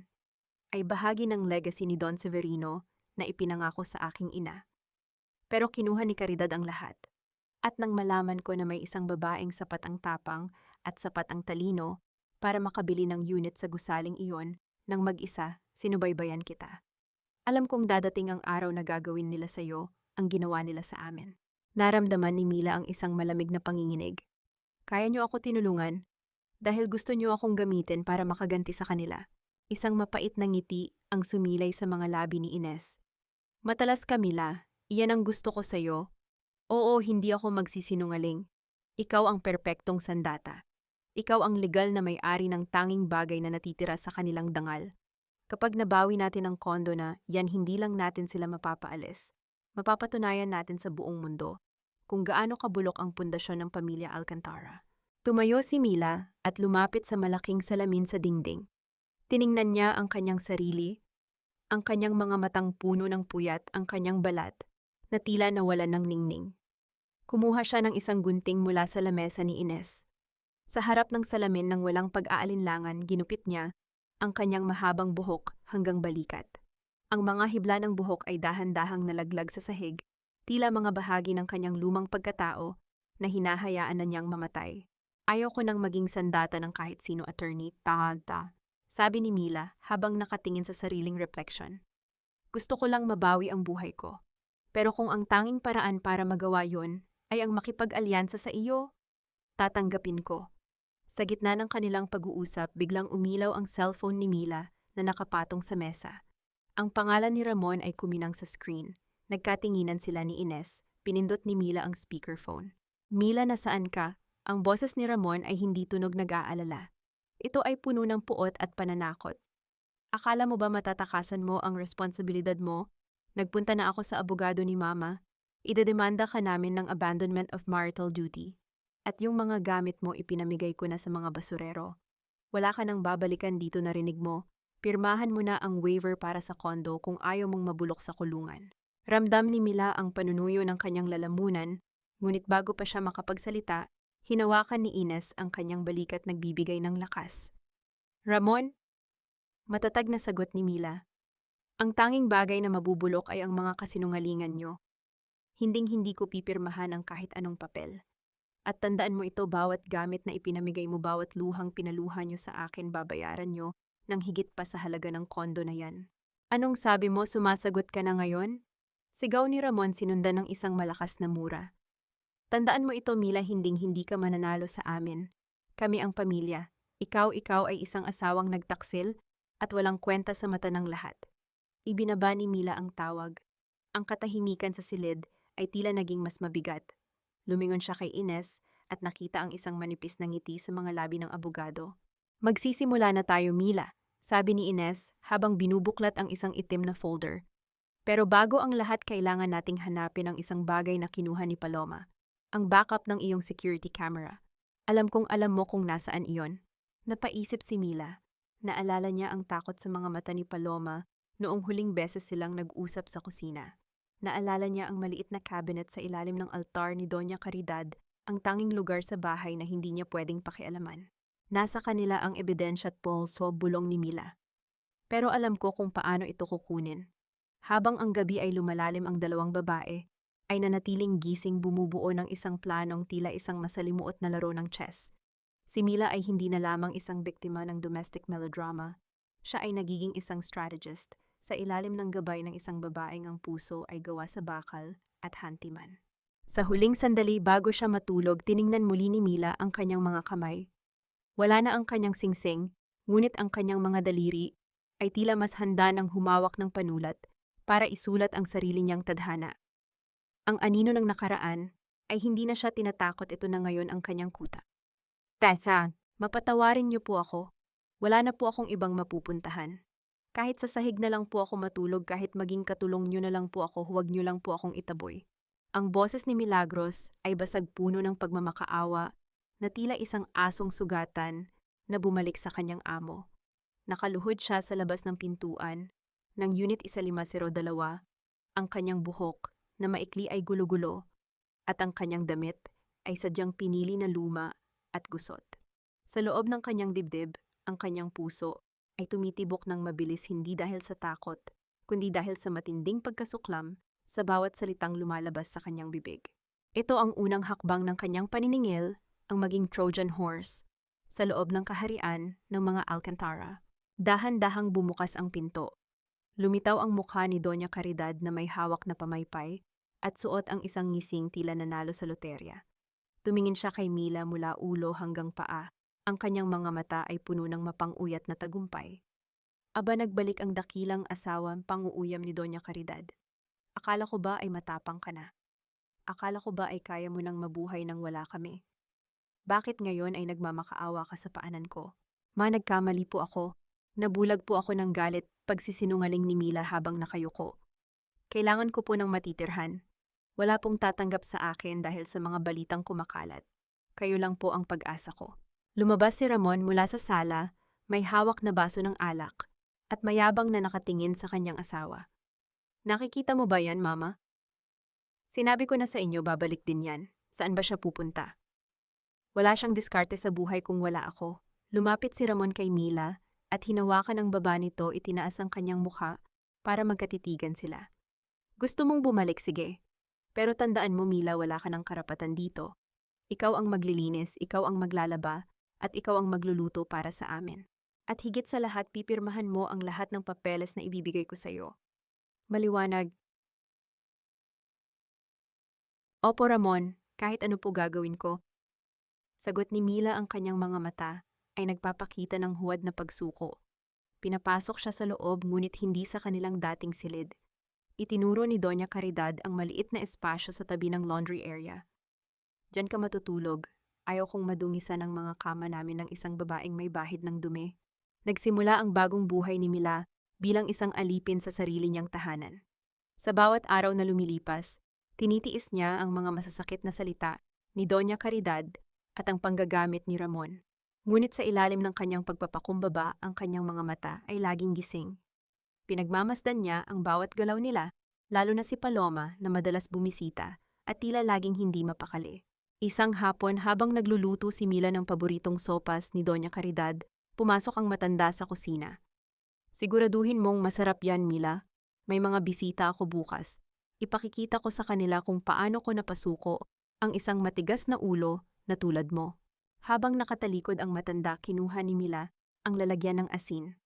ay bahagi ng legacy ni Don Severino na ipinangako sa aking ina. Pero kinuha ni Caridad ang lahat. At nang malaman ko na may isang babaeng sapat ang tapang at sapat ang talino para makabili ng unit sa gusaling iyon, nang mag-isa, sinubaybayan kita. Alam kong dadating ang araw na gagawin nila sa'yo ang ginawa nila sa amin. Naramdaman ni Mila ang isang malamig na panginginig. Kaya niyo ako tinulungan dahil gusto niyo akong gamitin para makaganti sa kanila. Isang mapait na ngiti ang sumilay sa mga labi ni Ines. Matalas ka, Mila. Iyan ang gusto ko sa'yo. Oo, hindi ako magsisinungaling. Ikaw ang perpektong sandata. Ikaw ang legal na may-ari ng tanging bagay na natitira sa kanilang dangal. Kapag nabawi natin ang kondo na, yan hindi lang natin sila mapapaalis. Mapapatunayan natin sa buong mundo kung gaano kabulok ang pundasyon ng pamilya Alcantara. Tumayo si Mila at lumapit sa malaking salamin sa dingding. Tiningnan niya ang kanyang sarili, ang kanyang mga matang puno ng puyat, ang kanyang balat, na tila nawalan ng ningning. Kumuha siya ng isang gunting mula sa lamesa ni Ines. Sa harap ng salamin ng walang pag-aalinlangan, ginupit niya ang kanyang mahabang buhok hanggang balikat. Ang mga hibla ng buhok ay dahan-dahang nalaglag sa sahig, tila mga bahagi ng kanyang lumang pagkatao na hinahayaan na niyang mamatay. Ayaw ko nang maging sandata ng kahit sino, attorney. Ta, sabi ni Mila habang nakatingin sa sariling reflection. Gusto ko lang mabawi ang buhay ko. Pero kung ang tanging paraan para magawa yon ay ang makipag-alyansa sa iyo, tatanggapin ko. Sa gitna ng kanilang pag-uusap, biglang umilaw ang cellphone ni Mila na nakapatong sa mesa. Ang pangalan ni Ramon ay kuminang sa screen. Nagkatinginan sila ni Ines. Pinindot ni Mila ang speakerphone. Mila, nasaan ka? Ang boses ni Ramon ay hindi tunog nag-aalala. Ito ay puno ng puot at pananakot. Akala mo ba matatakasan mo ang responsibilidad mo? Nagpunta na ako sa abogado ni Mama. Idedemanda ka namin ng abandonment of marital duty. At yung mga gamit mo ipinamigay ko na sa mga basurero. Wala ka nang babalikan dito, narinig mo. Pirmahan mo na ang waiver para sa kondo kung ayaw mong mabulok sa kulungan. Ramdam ni Mila ang panunuyo ng kanyang lalamunan, ngunit bago pa siya makapagsalita, hinawakan ni Ines ang kanyang balikat, nagbibigay ng lakas. Ramon? Matatag na sagot ni Mila. Ang tanging bagay na mabubulok ay ang mga kasinungalingan nyo. Hinding-hindi ko pipirmahan ang kahit anong papel. At tandaan mo ito, bawat gamit na ipinamigay mo, bawat luhang pinaluha nyo sa akin, babayaran nyo ng higit pa sa halaga ng kondo na yan. Anong sabi mo, sumasagot ka na ngayon? Sigaw ni Ramon, sinundan ng isang malakas na mura. Tandaan mo ito, Mila, hinding-hindi ka mananalo sa amin. Kami ang pamilya. Ikaw ay isang asawang nagtaksil at walang kwenta sa mata ng lahat. Ibinaba ni Mila ang tawag. Ang katahimikan sa silid ay tila naging mas mabigat. Lumingon siya kay Ines at nakita ang isang manipis na ngiti sa mga labi ng abogado. Magsisimula na tayo, Mila, sabi ni Ines habang binubuklat ang isang itim na folder. Pero bago ang lahat, kailangan nating hanapin ang isang bagay na kinuha ni Paloma. Ang backup ng iyong security camera. Alam kong alam mo kung nasaan iyon. Napaisip si Mila. Naalala niya ang takot sa mga mata ni Paloma noong huling beses silang nag-usap sa kusina. Naalala niya ang maliit na cabinet sa ilalim ng altar ni Doña Caridad ang tanging lugar sa bahay na hindi niya pwedeng pakialaman. Nasa kanila ang ebidensya at pulso bulong ni Mila. Pero alam ko kung paano ito kukunin. Habang ang gabi ay lumalalim ang dalawang babae, ay nanatiling gising bumubuo ng isang planong tila isang masalimuot na laro ng chess. Si Mila ay hindi na lamang isang biktima ng domestic melodrama. Siya ay nagiging isang strategist sa ilalim ng gabay ng isang babaeng ang puso ay gawa sa bakal at hantiman. Sa huling sandali bago siya matulog, tiningnan muli ni Mila ang kanyang mga kamay. Wala na ang kanyang singsing, ngunit ang kanyang mga daliri ay tila mas handa ng humawak ng panulat para isulat ang sarili niyang tadhana. Ang anino ng nakaraan ay hindi na siya tinatakot, ito na ngayon ang kanyang kuta. Tessa, mapatawarin niyo po ako. Wala na po akong ibang mapupuntahan. Kahit sa sahig na lang po ako matulog, kahit maging katulong niyo na lang po ako, huwag niyo lang po akong itaboy. Ang boses ni Milagros ay basag puno ng pagmamakaawa na tila isang asong sugatan na bumalik sa kanyang amo. Nakaluhod siya sa labas ng pintuan ng Unit 152, ang kanyang buhok na maikli ay gulo-gulo at ang kanyang damit ay sadyang pinili na luma at gusot. Sa loob ng kanyang dibdib, ang kanyang puso ay tumitibok ng mabilis hindi dahil sa takot, kundi dahil sa matinding pagkasuklam sa bawat salitang lumalabas sa kanyang bibig. Ito ang unang hakbang ng kanyang paniningil, ang maging Trojan horse, sa loob ng kaharian ng mga Alcantara. Dahan-dahang bumukas ang pinto. Lumitaw ang mukha ni Doña Caridad na may hawak na pamaypay at suot ang isang ngising tila nanalo sa loterya. Tumingin siya kay Mila mula ulo hanggang paa. Ang kanyang mga mata ay puno ng mapang-uyat na tagumpay. Aba, nagbalik ang dakilang asawang panguuyam ni Doña Caridad. Akala ko ba ay matapang ka na? Akala ko ba ay kaya mo nang mabuhay nang wala kami? Bakit ngayon ay nagmamakaawa ka sa paanan ko? Nagkamali po ako. Nabulag po ako ng galit pagsisinungaling ni Mila habang nakayuko. Kailangan ko po ng matitirhan. Wala pong tatanggap sa akin dahil sa mga balitang kumakalat. Kayo lang po ang pag-asa ko. Lumabas si Ramon mula sa sala, may hawak na baso ng alak, at mayabang na nakatingin sa kanyang asawa. Nakikita mo ba yan, Mama? Sinabi ko na sa inyo, babalik din yan. Saan ba siya pupunta? Wala siyang diskarte sa buhay kung wala ako. Lumapit si Ramon kay Mila at hinawakan ng baba nito, itinaas ang kanyang mukha para magkatitigan sila. Gusto mong bumalik, sige. Pero tandaan mo, Mila, wala ka ng karapatan dito. Ikaw ang maglilinis, ikaw ang maglalaba, at ikaw ang magluluto para sa amin. At higit sa lahat, pipirmahan mo ang lahat ng papeles na ibibigay ko sa iyo. Maliwanag. Opo, Ramon, kahit ano po gagawin ko. Sagot ni Mila, ang kanyang mga mata ay nagpapakita ng huwad na pagsuko. Pinapasok siya sa loob ngunit hindi sa kanilang dating silid. Itinuro ni Doña Caridad ang maliit na espasyo sa tabi ng laundry area. Diyan ka matutulog. Ayaw kong madungisan ang mga kama namin ng isang babaeng may bahid ng dumi. Nagsimula ang bagong buhay ni Mila bilang isang alipin sa sarili niyang tahanan. Sa bawat araw na lumilipas, tinitiis niya ang mga masasakit na salita ni Doña Caridad at ang panggagamit ni Ramon. Ngunit sa ilalim ng kanyang pagpapakumbaba, ang kanyang mga mata ay laging gising. Pinagmamasdan niya ang bawat galaw nila, lalo na si Paloma na madalas bumisita at tila laging hindi mapakali. Isang hapon habang nagluluto si Mila ng paboritong sopas ni Doña Caridad, pumasok ang matanda sa kusina. Siguraduhin mong masarap yan, Mila. May mga bisita ako bukas. Ipakikita ko sa kanila kung paano ko napasuko ang isang matigas na ulo na tulad mo. Habang nakatalikod ang matanda, kinuha ni Mila ang lalagyan ng asin.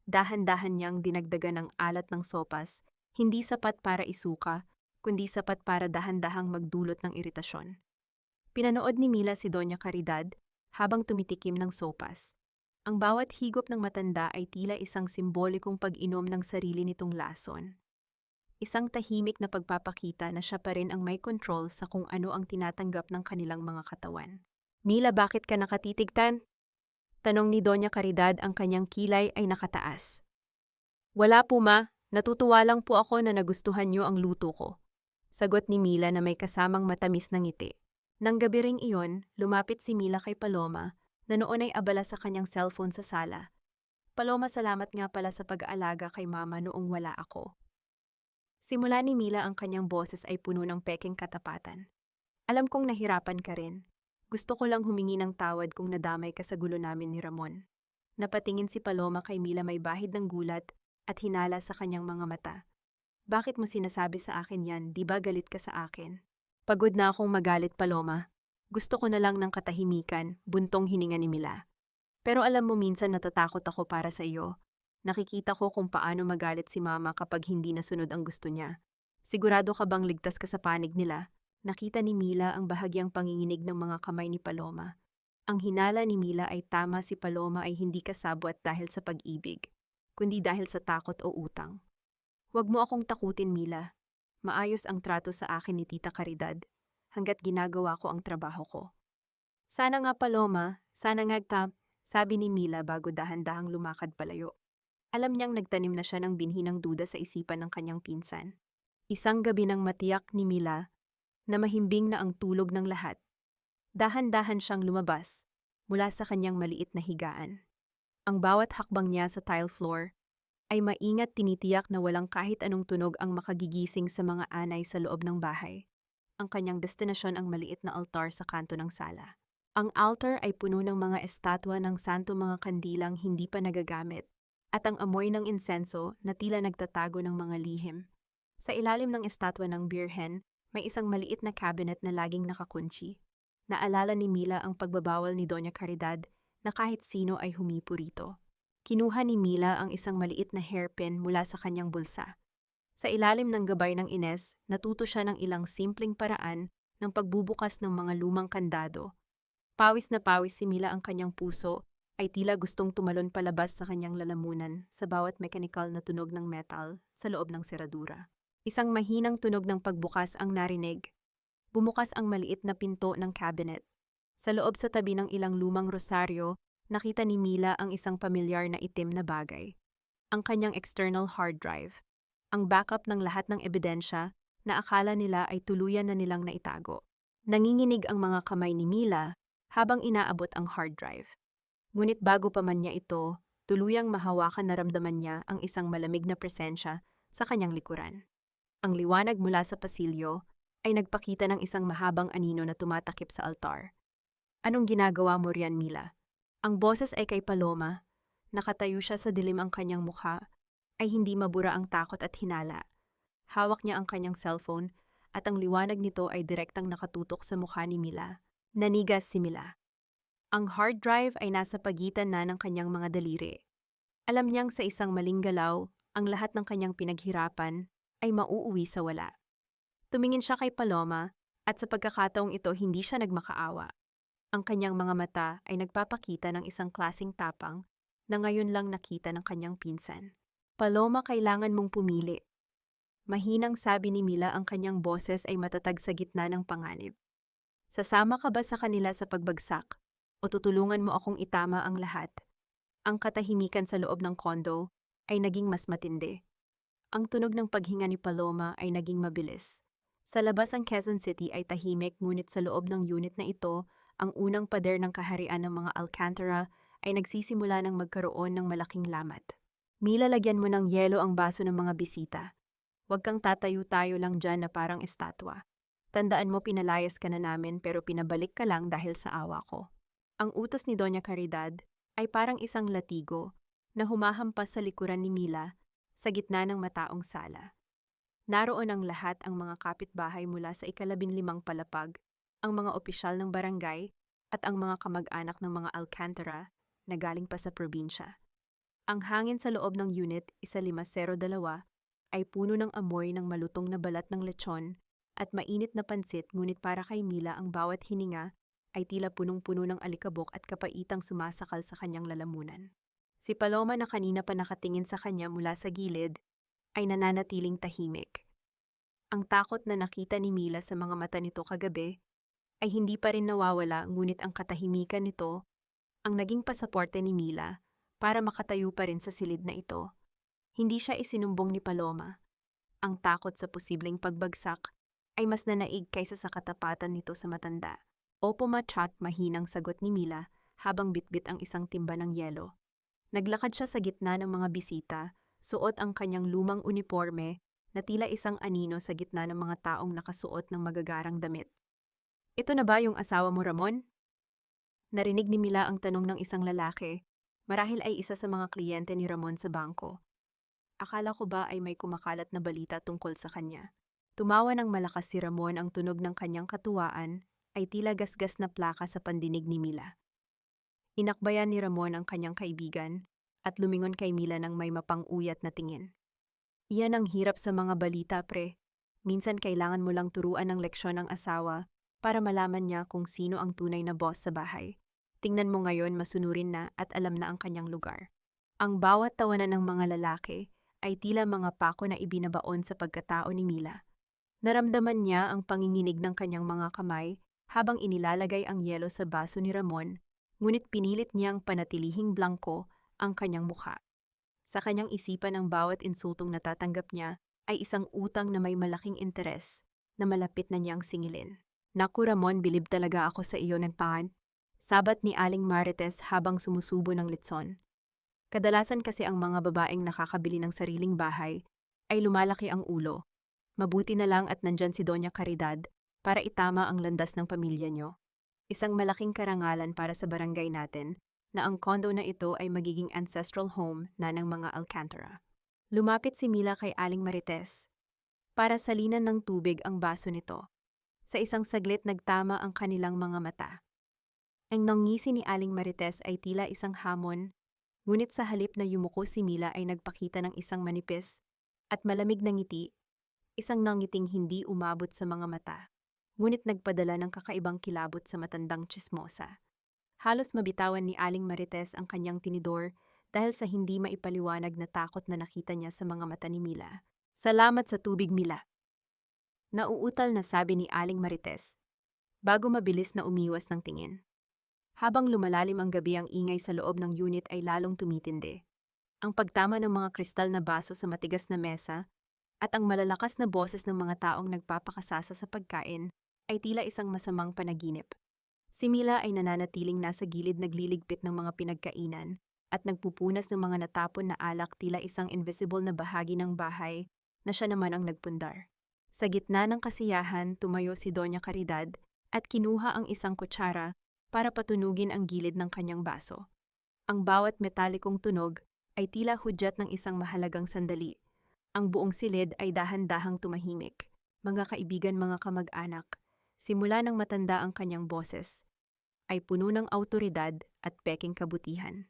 Dahan-dahan niyang dinagdagan ng alat ng sopas, hindi sapat para isuka, kundi sapat para dahan-dahang magdulot ng iritasyon. Pinanood ni Mila si Doña Caridad habang tumitikim ng sopas. Ang bawat higop ng matanda ay tila isang simbolikong pag-inom ng sarili nitong lason. Isang tahimik na pagpapakita na siya pa rin ang may control sa kung ano ang tinatanggap ng kanilang mga katawan. Mila, bakit ka nakatitigtan? Tanong ni Doña Caridad, ang kanyang kilay ay nakataas. Wala po, Ma. Natutuwa lang po ako na nagustuhan niyo ang luto ko. Sagot ni Mila na may kasamang matamis na ngiti. Nang gabi ring iyon, lumapit si Mila kay Paloma na noon ay abala sa kanyang cellphone sa sala. Paloma, salamat nga pala sa pag-aalaga kay Mama noong wala ako. Simula ni Mila, ang kanyang boses ay puno ng peking katapatan. Alam kong nahirapan ka rin. Gusto ko lang humingi ng tawad kung nadamay ka sa gulo namin ni Ramon. Napatingin si Paloma kay Mila may bahid ng gulat at hinala sa kanyang mga mata. Bakit mo sinasabi sa akin yan? Di ba galit ka sa akin? Pagod na akong magalit, Paloma. Gusto ko na lang ng katahimikan, buntong hininga ni Mila. Pero alam mo minsan natatakot ako para sa iyo. Nakikita ko kung paano magalit si Mama kapag hindi nasunod ang gusto niya. Sigurado ka bang ligtas ka sa panig nila? Nakita ni Mila ang bahagyang panginginig ng mga kamay ni Paloma. Ang hinala ni Mila ay tama, si Paloma ay hindi kasabwat dahil sa pag-ibig, kundi dahil sa takot o utang. Huwag mo akong takutin, Mila. Maayos ang trato sa akin ni Tita Caridad hanggat ginagawa ko ang trabaho ko. Sana nga, Paloma, sana nga, sabi ni Mila bago dahan-dahang lumakad palayo. Alam niyang nagtanim na siya ng binhi ng duda sa isipan ng kanyang pinsan. Isang gabi nang matiyak ni Mila na mahimbing na ang tulog ng lahat. Dahan-dahan siyang lumabas mula sa kanyang maliit na higaan. Ang bawat hakbang niya sa tile floor ay maingat tinitiyak na walang kahit anong tunog ang makagigising sa mga anay sa loob ng bahay. Ang kanyang destinasyon ang maliit na altar sa kanto ng sala. Ang altar ay puno ng mga estatwa ng santo, mga kandilang hindi pa nagagamit, at ang amoy ng insenso na tila nagtatago ng mga lihim. Sa ilalim ng estatwa ng Birhen, may isang maliit na cabinet na laging nakakunci. Naalala ni Mila ang pagbabawal ni Doña Caridad na kahit sino ay humipo rito. Kinuha ni Mila ang isang maliit na hairpin mula sa kanyang bulsa. Sa ilalim ng gabay ng Ines, natuto siya ng ilang simpleng paraan ng pagbubukas ng mga lumang kandado. Pawis na pawis si Mila, ang kanyang puso ay tila gustong tumalon palabas sa kanyang lalamunan sa bawat mechanical na tunog ng metal sa loob ng seradura. Isang mahinang tunog ng pagbukas ang narinig. Bumukas ang maliit na pinto ng cabinet. Sa loob, sa tabi ng ilang lumang rosaryo, nakita ni Mila ang isang pamilyar na itim na bagay. Ang kanyang external hard drive. Ang backup ng lahat ng ebidensya na akala nila ay tuluyan na nilang naitago. Nanginginig ang mga kamay ni Mila habang inaabot ang hard drive. Ngunit bago pa man niya ito, tuluyang mahawakan, naramdaman niya ang isang malamig na presensya sa kanyang likuran. Ang liwanag mula sa pasilyo ay nagpakita ng isang mahabang anino na tumatakip sa altar. Anong ginagawa mo riyan, Mila? Ang boses ay kay Paloma. Nakatayo siya sa dilim, ang kanyang mukha ay hindi mabura ang takot at hinala. Hawak niya ang kanyang cellphone at ang liwanag nito ay direktang nakatutok sa mukha ni Mila. Nanigas si Mila. Ang hard drive ay nasa pagitan na ng kanyang mga daliri. Alam niyang sa isang maling galaw, ang lahat ng kanyang pinaghirapan ay mauuwi sa wala. Tumingin siya kay Paloma at sa pagkakataong ito hindi siya nagmakaawa. Ang kanyang mga mata ay nagpapakita ng isang klaseng tapang na ngayon lang nakita ng kanyang pinsan. Paloma, kailangan mong pumili. Mahinang sabi ni Mila, ang kanyang boses ay matatag sa gitna ng panganib. Sasama ka ba sa kanila sa pagbagsak o tutulungan mo akong itama ang lahat? Ang katahimikan sa loob ng kondo ay naging mas matindi. Ang tunog ng paghinga ni Paloma ay naging mabilis. Sa labas ang Quezon City ay tahimik, ngunit sa loob ng unit na ito, ang unang pader ng kaharian ng mga Alcantara ay nagsisimula ng magkaroon ng malaking lamat. Mila, lagyan mo ng yelo ang baso ng mga bisita. Huwag kang tatayo-tayo lang dyan na parang estatwa. Tandaan mo, pinalayas ka na namin pero pinabalik ka lang dahil sa awa ko. Ang utos ni Doña Caridad ay parang isang latigo na humahampas sa likuran ni Mila sa gitna ng mataong sala. Naroon ang lahat, ang mga kapitbahay mula sa 15 palapag, ang mga opisyal ng barangay at ang mga kamag-anak ng mga Alcantara na galing pa sa probinsya. Ang hangin sa loob ng unit 1502 ay puno ng amoy ng malutong na balat ng lechon at mainit na pansit, ngunit para kay Mila ang bawat hininga ay tila punong-puno ng alikabok at kapaitang sumasakal sa kanyang lalamunan. Si Paloma, na kanina pa nakatingin sa kanya mula sa gilid, ay nananatiling tahimik. Ang takot na nakita ni Mila sa mga mata nito kagabi ay hindi pa rin nawawala, ngunit ang katahimikan nito ang naging pasaporte ni Mila para makatayo pa rin sa silid na ito. Hindi siya isinumbong ni Paloma. Ang takot sa posibleng pagbagsak ay mas nanaig kaysa sa katapatan nito sa matanda. Opo, machat, mahinang sagot ni Mila habang bitbit ang isang timba ng yelo. Naglakad siya sa gitna ng mga bisita, suot ang kanyang lumang uniforme na tila isang anino sa gitna ng mga taong nakasuot ng magagarang damit. Ito na ba yung asawa mo, Ramon? Narinig ni Mila ang tanong ng isang lalaki. Marahil ay isa sa mga kliyente ni Ramon sa bangko. Akala ko ba ay may kumakalat na balita tungkol sa kanya. Tumawa ng malakas si Ramon, ang tunog ng kanyang katuwaan ay tila gasgas na plaka sa pandinig ni Mila. Inakbayan ni Ramon ang kanyang kaibigan at lumingon kay Mila ng may mapang-uyat na tingin. Iyan ang hirap sa mga balita, pre. Minsan kailangan mo lang turuan ng leksyon ng asawa para malaman niya kung sino ang tunay na boss sa bahay. Tingnan mo ngayon, masunurin na at alam na ang kanyang lugar. Ang bawat tawanan ng mga lalaki ay tila mga pako na ibinabaon sa pagkatao ni Mila. Naramdaman niya ang panginginig ng kanyang mga kamay habang inilalagay ang yelo sa baso ni Ramon, ngunit pinilit niyang panatilihing blangko ang kanyang mukha. Sa kanyang isipan, ang bawat insultong natatanggap niya ay isang utang na may malaking interes na malapit na niyang singilin. Naku Ramon, bilib talaga ako sa iyo ng pan. Sabat ni Aling Marites habang sumusubo ng litson. Kadalasan kasi ang mga babaeng nakakabili ng sariling bahay ay lumalaki ang ulo. Mabuti na lang at nandyan si Doña Caridad para itama ang landas ng pamilya nyo. Isang malaking karangalan para sa barangay natin na ang kondo na ito ay magiging ancestral home na ng mga Alcantara. Lumapit si Mila kay Aling Marites. Para salinan ng tubig ang baso nito. Sa isang saglit nagtama ang kanilang mga mata. Ang nangisi ni Aling Marites ay tila isang hamon, ngunit sa halip na yumuko si Mila ay nagpakita ng isang manipis at malamig na ngiti, isang nangiting hindi umabot sa mga mata, ngunit nagpadala ng kakaibang kilabot sa matandang tsismosa. Halos mabitawan ni Aling Marites ang kanyang tinidor dahil sa hindi maipaliwanag na takot na nakita niya sa mga mata ni Mila. Salamat sa tubig, Mila. Nauutal na sabi ni Aling Marites, bago mabilis na umiwas ng tingin. Habang lumalalim ang gabi, ang ingay sa loob ng unit ay lalong tumitindi. Ang pagtama ng mga kristal na baso sa matigas na mesa at ang malalakas na boses ng mga taong nagpapakasasa sa pagkain ay tila isang masamang panaginip. Si Mila ay nananatiling nasa gilid, nagliligpit ng mga pinagkainan at nagpupunas ng mga natapon na alak, tila isang invisible na bahagi ng bahay na siya naman ang nagpundar. Sa gitna ng kasiyahan, tumayo si Doña Caridad at kinuha ang isang kutsara para patunugin ang gilid ng kanyang baso. Ang bawat metalikong tunog ay tila hudyat ng isang mahalagang sandali. Ang buong silid ay dahan-dahang tumahimik. Mga kaibigan, mga kamag-anak, simula ng matanda ang kanyang boses, ay puno ng awtoridad at peking kabutihan.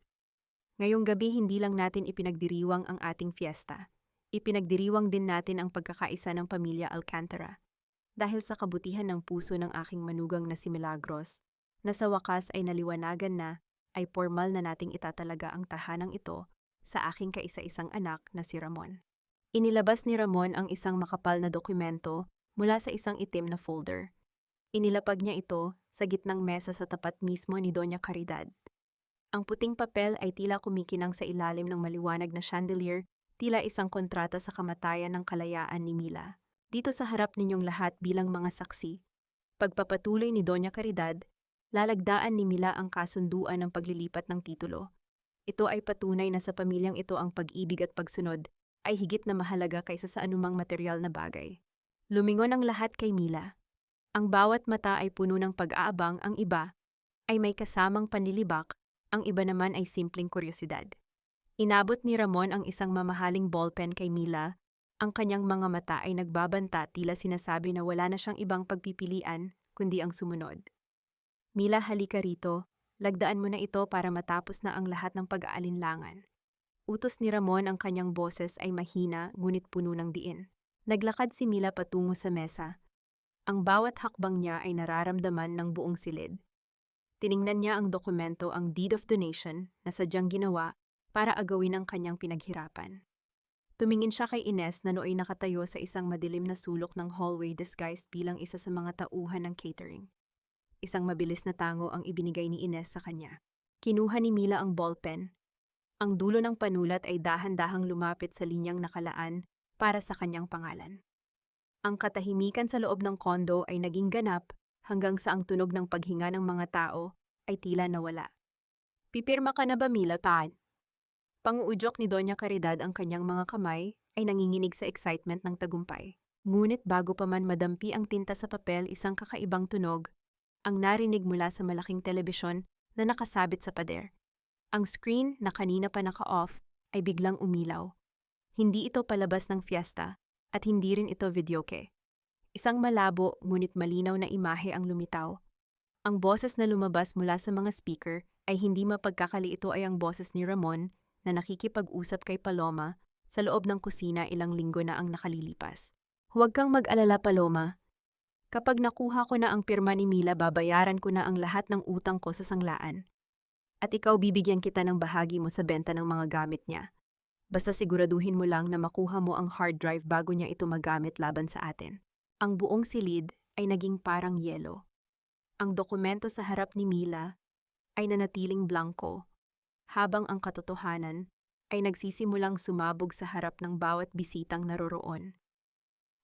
Ngayong gabi, hindi lang natin ipinagdiriwang ang ating fiesta. Ipinagdiriwang din natin ang pagkakaisa ng pamilya Alcantara. Dahil sa kabutihan ng puso ng aking manugang na si Milagros, na sa wakas ay naliwanagan na, ay formal na nating itatalaga ang tahanang ito sa aking kaisa-isang anak na si Ramon. Inilabas ni Ramon ang isang makapal na dokumento mula sa isang itim na folder. Inilapag niya ito sa gitnang mesa sa tapat mismo ni Doña Caridad. Ang puting papel ay tila kumikinang sa ilalim ng maliwanag na chandelier, tila isang kontrata sa kamatayan ng kalayaan ni Mila. Dito sa harap ninyong lahat bilang mga saksi, pagpapatuloy ni Doña Caridad, lalagdaan ni Mila ang kasunduan ng paglilipat ng titulo. Ito ay patunay na sa pamilyang ito ang pag-ibig at pagsunod ay higit na mahalaga kaysa sa anumang material na bagay. Lumingon ang lahat kay Mila. Ang bawat mata ay puno ng pag-aabang, ang iba ay may kasamang panlilibak, ang iba naman ay simpleng kuryosidad. Inabot ni Ramon ang isang mamahaling ballpen kay Mila. Ang kanyang mga mata ay nagbabanta, tila sinasabi na wala na siyang ibang pagpipilian kundi ang sumunod. Mila, halika rito. Lagdaan mo na ito para matapos na ang lahat ng pag-aalinlangan. Utos ni Ramon, ang kanyang boses ay mahina ngunit puno ng diin. Naglakad si Mila patungo sa mesa. Ang bawat hakbang niya ay nararamdaman ng buong silid. Tiningnan niya ang dokumento, ang deed of donation na sadyang ginawa para agawin ang kanyang pinaghirapan. Tumingin siya kay Ines na nooy nakatayo sa isang madilim na sulok ng hallway, disguised bilang isa sa mga tauhan ng catering. Isang mabilis na tango ang ibinigay ni Ines sa kanya. Kinuha ni Mila ang ballpen. Ang dulo ng panulat ay dahan-dahang lumapit sa linyang nakalaan para sa kanyang pangalan. Ang katahimikan sa loob ng kondo ay naging ganap hanggang sa ang tunog ng paghinga ng mga tao ay tila nawala. Pipirma ka na ba, Mila, paan? Panguudyok ni Doña Caridad, ang kanyang mga kamay ay nanginginig sa excitement ng tagumpay. Ngunit bago pa man madampi ang tinta sa papel, isang kakaibang tunog ang narinig mula sa malaking telebisyon na nakasabit sa pader. Ang screen na kanina pa naka-off ay biglang umilaw. Hindi ito palabas ng fiesta at hindi rin ito videoke. Isang malabo ngunit malinaw na imahe ang lumitaw. Ang boses na lumabas mula sa mga speaker ay hindi mapagkakali, ito ay ang boses ni Ramon na nakikipag-usap kay Paloma sa loob ng kusina ilang linggo na ang nakalilipas. Huwag kang mag-alala, Paloma. Kapag nakuha ko na ang pirma ni Mila, babayaran ko na ang lahat ng utang ko sa sanglaan. At ikaw, bibigyan kita ng bahagi mo sa benta ng mga gamit niya. Basta siguraduhin mo lang na makuha mo ang hard drive bago niya ito magamit laban sa atin. Ang buong silid ay naging parang yelo. Ang dokumento sa harap ni Mila ay nanatiling blanko, habang ang katotohanan ay nagsisimulang sumabog sa harap ng bawat bisitang naroroon.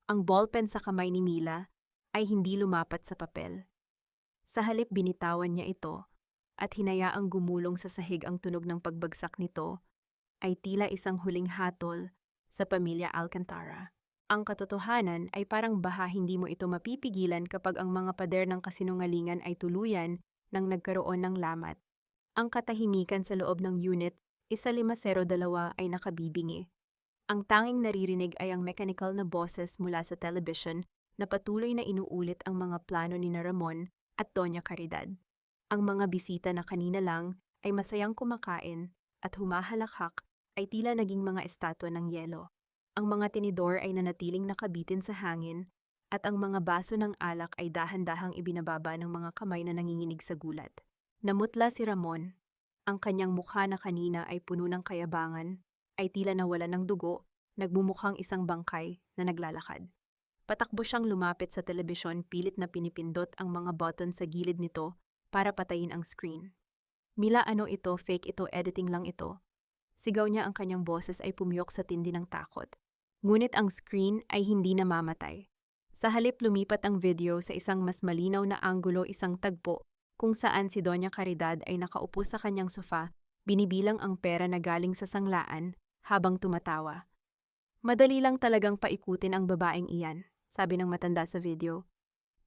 Ang ballpen sa kamay ni Mila ay hindi lumapat sa papel. Sa halip, binitawan niya ito at hinayaang gumulong sa sahig. Ang tunog ng pagbagsak nito ay tila isang huling hatol sa pamilya Alcantara. Ang katotohanan ay parang baha, hindi mo ito mapipigilan kapag ang mga pader ng kasinungalingan ay tuluyan nang nagkaroon ng lamat. Ang katahimikan sa loob ng unit 1502 ay nakabibingi. Ang tanging naririnig ay ang mechanical na boses mula sa television na patuloy na inuulit ang mga plano ni Ramon at Doña Caridad. Ang mga bisita na kanina lang ay masayang kumakain at humahalakhak ay tila naging mga estatwa ng yelo. Ang mga tinidor ay nanatiling nakabitin sa hangin at ang mga baso ng alak ay dahan-dahang ibinababa ng mga kamay na nanginginig sa gulat. Namutla si Ramon. Ang kanyang mukha na kanina ay puno ng kayabangan ay tila nawalan ng dugo, nagmumukhang isang bangkay na naglalakad. Patakbo siyang lumapit sa telebisyon, pilit na pinipindot ang mga button sa gilid nito para patayin ang screen. Mila, ano ito? Fake ito, editing lang ito. Sigaw niya, ang kanyang boses ay pumiyok sa tindi ng takot. Ngunit ang screen ay hindi namamatay. Sa halip, lumipat ang video sa isang mas malinaw na anggulo, isang tagpo kung saan si Doña Caridad ay nakaupo sa kanyang sofa, binibilang ang pera na galing sa sanglaan habang tumatawa. Madali lang talagang paikutin ang babaeng iyan, sabi ng matanda sa video.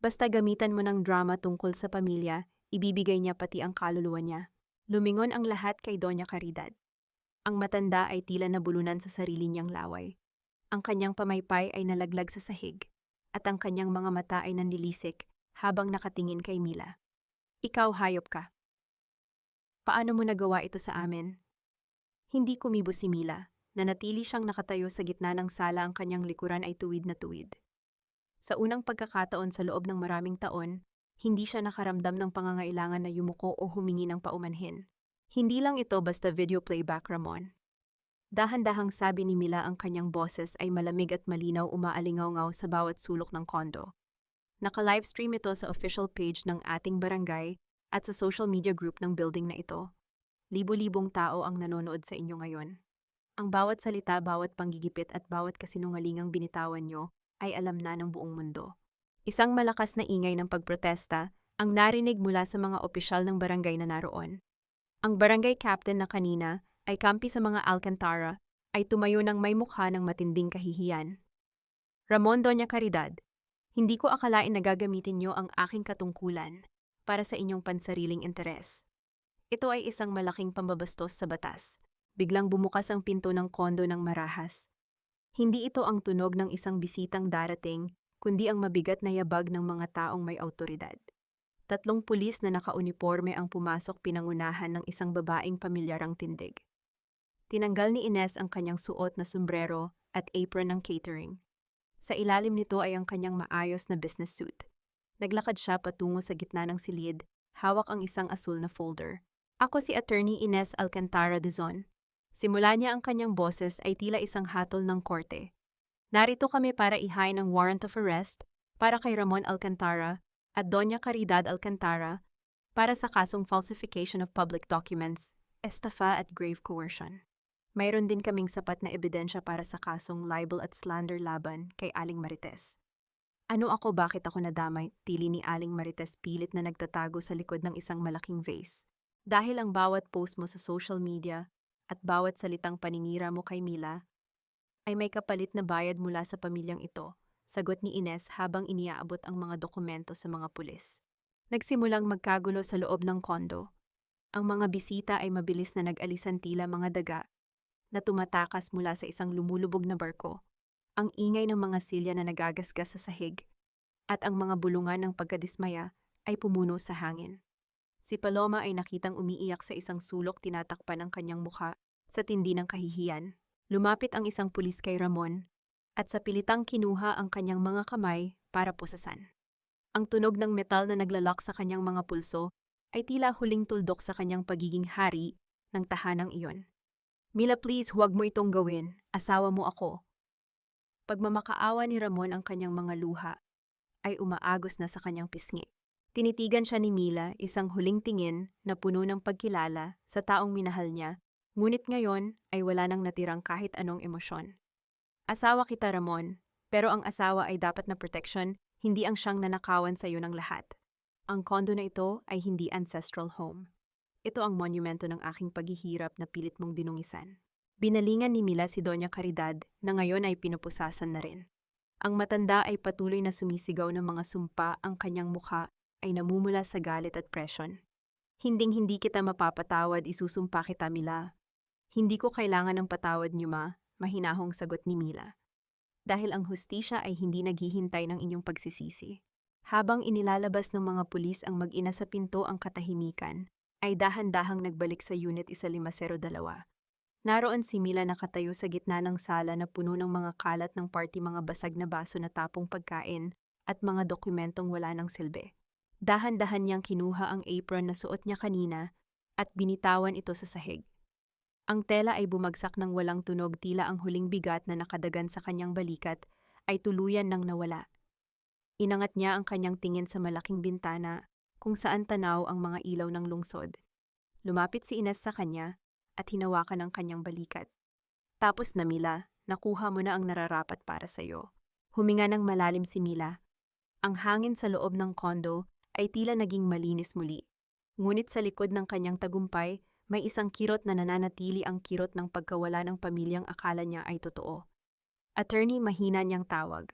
Basta gamitan mo ng drama tungkol sa pamilya, ibibigay niya pati ang kaluluwa niya. Lumingon ang lahat kay Doña Caridad. Ang matanda ay tila nabulunan sa sarili niyang laway. Ang kanyang pamaypay ay nalaglag sa sahig, at ang kanyang mga mata ay nanlilisik habang nakatingin kay Mila. Ikaw, hayop ka. Paano mo nagawa ito sa amin? Hindi kumibo si Mila. Nanatili siyang nakatayo sa gitna ng sala, ang kanyang likuran ay tuwid na tuwid. Sa unang pagkakataon sa loob ng maraming taon, hindi siya nakaramdam ng pangangailangan na yumuko o humingi ng paumanhin. Hindi lang ito basta video playback, Ramon. Dahan-dahang sabi ni Mila, ang kanyang boses ay malamig at malinaw, umaalingaw-ngaw sa bawat sulok ng kondo. Naka-livestream ito sa official page ng ating barangay at sa social media group ng building na ito. Libo-libong tao ang nanonood sa inyo ngayon. Ang bawat salita, bawat panggigipit at bawat kasinungalingang binitawan nyo ay alam na ng buong mundo. Isang malakas na ingay ng pagprotesta ang narinig mula sa mga opisyal ng barangay na naroon. Ang barangay captain na kanina ay kampi sa mga Alcantara ay tumayo ng may mukha ng matinding kahihiyan. Ramon, Doña Caridad, hindi ko akalain na gagamitin niyo ang aking katungkulan para sa inyong pansariling interes. Ito ay isang malaking pambabastos sa batas. Biglang bumukas ang pinto ng kondo ng marahas. Hindi ito ang tunog ng isang bisitang darating, kundi ang mabigat na yabag ng mga taong may awtoridad. 3 pulis na nakauniporme ang pumasok, pinangunahan ng isang babaeng pamilyarang tindig. Tinanggal ni Ines ang kanyang suot na sombrero at apron ng catering. Sa ilalim nito ay ang kanyang maayos na business suit. Naglakad siya patungo sa gitna ng silid, hawak ang isang asul na folder. Ako si Attorney Ines Alcantara Dizon. Simula niya, ang kanyang boses ay tila isang hatol ng korte. Narito kami para ihain ng warrant of arrest para kay Ramon Alcantara at Doña Caridad Alcantara para sa kasong falsification of public documents, estafa at grave coercion. Mayroon din kaming sapat na ebidensya para sa kasong libel at slander laban kay Aling Marites. Ano ako, bakit ako nadamay? Tili ni Aling Marites, pilit na nagtatago sa likod ng isang malaking vase. Dahil ang bawat post mo sa social media at bawat salitang paninira mo kay Mila ay may kapalit na bayad mula sa pamilyang ito, sagot ni Ines habang iniaabot ang mga dokumento sa mga pulis. Nagsimulang magkagulo sa loob ng kondo. Ang mga bisita ay mabilis na nag-alisan tila mga daga na tumatakas mula sa isang lumulubog na barko. Ang ingay ng mga silya na nagagasgas sa sahig at ang mga bulungan ng pagkadismaya ay pumuno sa hangin. Si Paloma ay nakitang umiiyak sa isang sulok, tinatakpan ang kanyang mukha sa tindi ng kahihiyan. Lumapit ang isang pulis kay Ramon at sa pilitang kinuha ang kanyang mga kamay para pusasan. Ang tunog ng metal na naglalak sa kanyang mga pulso ay tila huling tuldok sa kanyang pagiging hari ng tahanang iyon. Mila, please, huwag mo itong gawin. Asawa mo ako. Pagmamakaawa ni Ramon ang kanyang mga luha ay umaagos na sa kanyang pisngi. Tinitigan siya ni Mila, isang huling tingin na puno ng pagkilala sa taong minahal niya, ngunit ngayon ay wala nang natirang kahit anong emosyon. Asawa kita, Ramon, pero ang asawa ay dapat na protection, hindi ang siyang nanakawan sa iyo ng lahat. Ang kondo na ito ay hindi ancestral home. Ito ang monumento ng aking paghihirap na pilit mong dinungisan. Binalingan ni Mila si Doña Caridad na ngayon ay pinupusasan na rin. Ang matanda ay patuloy na sumisigaw ng mga sumpa, ang kanyang mukha ay namumula sa galit at presyon. Hinding-hindi kita mapapatawad, isusumpa kita, Mila. Hindi ko kailangan ng patawad niyo, ma, mahinahong sagot ni Mila. Dahil ang hustisya ay hindi naghihintay ng inyong pagsisisi. Habang inilalabas ng mga pulis ang mag-ina sa pinto ang katahimikan, ay dahan-dahang nagbalik sa Unit 1502. Naroon si Mila nakatayo sa gitna ng sala na puno ng mga kalat ng party, mga basag na baso na tapong pagkain at mga dokumentong wala ng silbi. Dahan-dahan niyang kinuha ang apron na suot niya kanina at binitawan ito sa sahig. Ang tela ay bumagsak ng walang tunog, tila ang huling bigat na nakadagan sa kanyang balikat ay tuluyan nang nawala. Inangat niya ang kanyang tingin sa malaking bintana kung saan tanaw ang mga ilaw ng lungsod. Lumapit si Ines sa kanya at hinawakan ang kanyang balikat. Tapos na, Mila, nakuha mo na ang nararapat para sa'yo. Huminga ng malalim si Mila. Ang hangin sa loob ng kondo ay tila naging malinis muli. Ngunit sa likod ng kanyang tagumpay, may isang kirot na nananatili, ang kirot ng pagkawala ng pamilyang akala niya ay totoo. Attorney, mahina niyang tawag.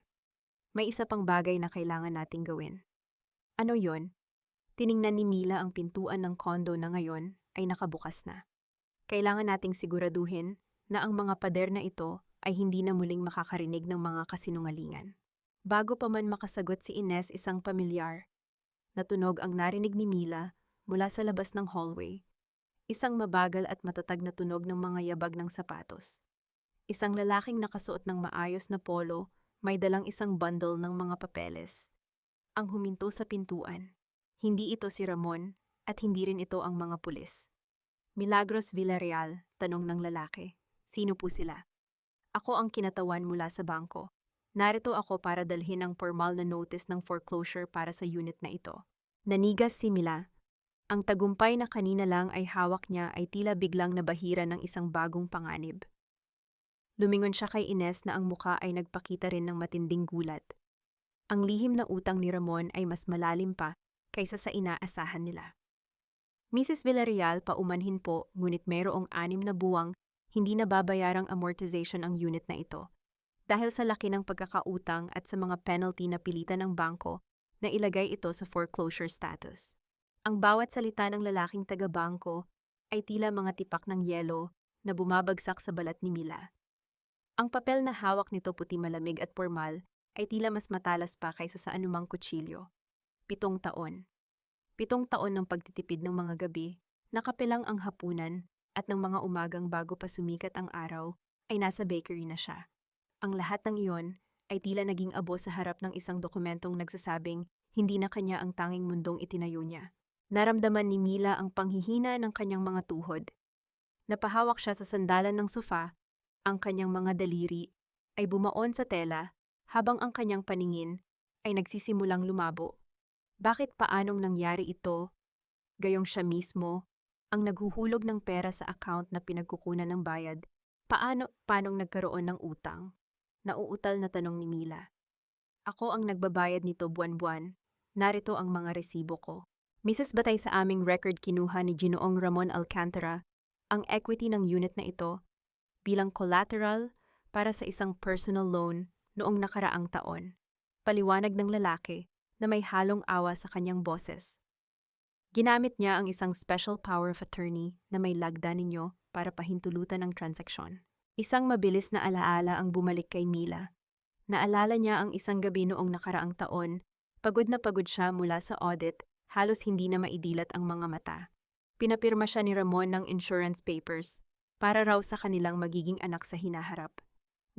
May isa pang bagay na kailangan nating gawin. Ano yon? Tiningnan ni Mila ang pintuan ng kondo na ngayon ay nakabukas na. Kailangan nating siguraduhin na ang mga pader na ito ay hindi na muling makakarinig ng mga kasinungalingan. Bago pa man makasagot si Ines, isang pamilyar na tunog ang narinig ni Mila mula sa labas ng hallway. Isang mabagal at matatag na tunog ng mga yabag ng sapatos. Isang lalaking nakasuot ng maayos na polo, may dalang isang bundle ng mga papeles. Ang huminto sa pintuan. Hindi ito si Ramon at hindi rin ito ang mga pulis. Milagros Villarreal, tanong ng lalaki. Sino po sila? Ako ang kinatawan mula sa bangko. Narito ako para dalhin ang formal na notice ng foreclosure para sa unit na ito. Nanigas si Mila. Ang tagumpay na kanina lang ay hawak niya ay tila biglang nabahira ng isang bagong panganib. Lumingon siya kay Ines na ang muka ay nagpakita rin ng matinding gulat. Ang lihim na utang ni Ramon ay mas malalim pa kaysa sa inaasahan nila. Mrs. Villarreal, paumanhin po, ngunit mayroong 6 na buwang hindi nababayarang amortization ang unit na ito. Dahil sa laki ng pagkakautang at sa mga penalty na pilitan ng bangko na ilagay ito sa foreclosure status. Ang bawat salita ng lalaking taga-bangko ay tila mga tipak ng yelo na bumabagsak sa balat ni Mila. Ang papel na hawak nito, puti, malamig at formal, ay tila mas matalas pa kaysa sa anumang kutsilyo. 7 taon. 7 taon ng pagtitipid ng mga gabi, nakapilang ang hapunan, at ng mga umagang bago pa sumikat ang araw, ay nasa bakery na siya. Ang lahat ng iyon ay tila naging abo sa harap ng isang dokumentong nagsasabing hindi na kanya ang tanging mundong itinayo niya. Naramdaman ni Mila ang panghihina ng kanyang mga tuhod. Napahawak siya sa sandalan ng sofa, ang kanyang mga daliri ay bumaon sa tela habang ang kanyang paningin ay nagsisimulang lumabo. Bakit, paanong nangyari ito? Gayong siya mismo ang naghuhulog ng pera sa account na pinagkukunan ng bayad. Paanong nagkaroon ng utang? Nauutal na tanong ni Mila. Ako ang nagbabayad nito buwan-buwan. Narito ang mga resibo ko. Mrs. Batay, sa aming record kinuha ni Ginoong Ramon Alcantara ang equity ng unit na ito bilang collateral para sa isang personal loan noong nakaraang taon. Paliwanag ng lalaki na may halong awa sa kanyang boses. Ginamit niya ang isang special power of attorney na may lagda ninyo para pahintulutan ang transaksyon. Isang mabilis na alaala ang bumalik kay Mila. Naalala niya ang isang gabi noong nakaraang taon, pagod na pagod siya mula sa audit, halos hindi na maidilat ang mga mata. Pinapirma siya ni Ramon ng insurance papers para raw sa kanilang magiging anak sa hinaharap.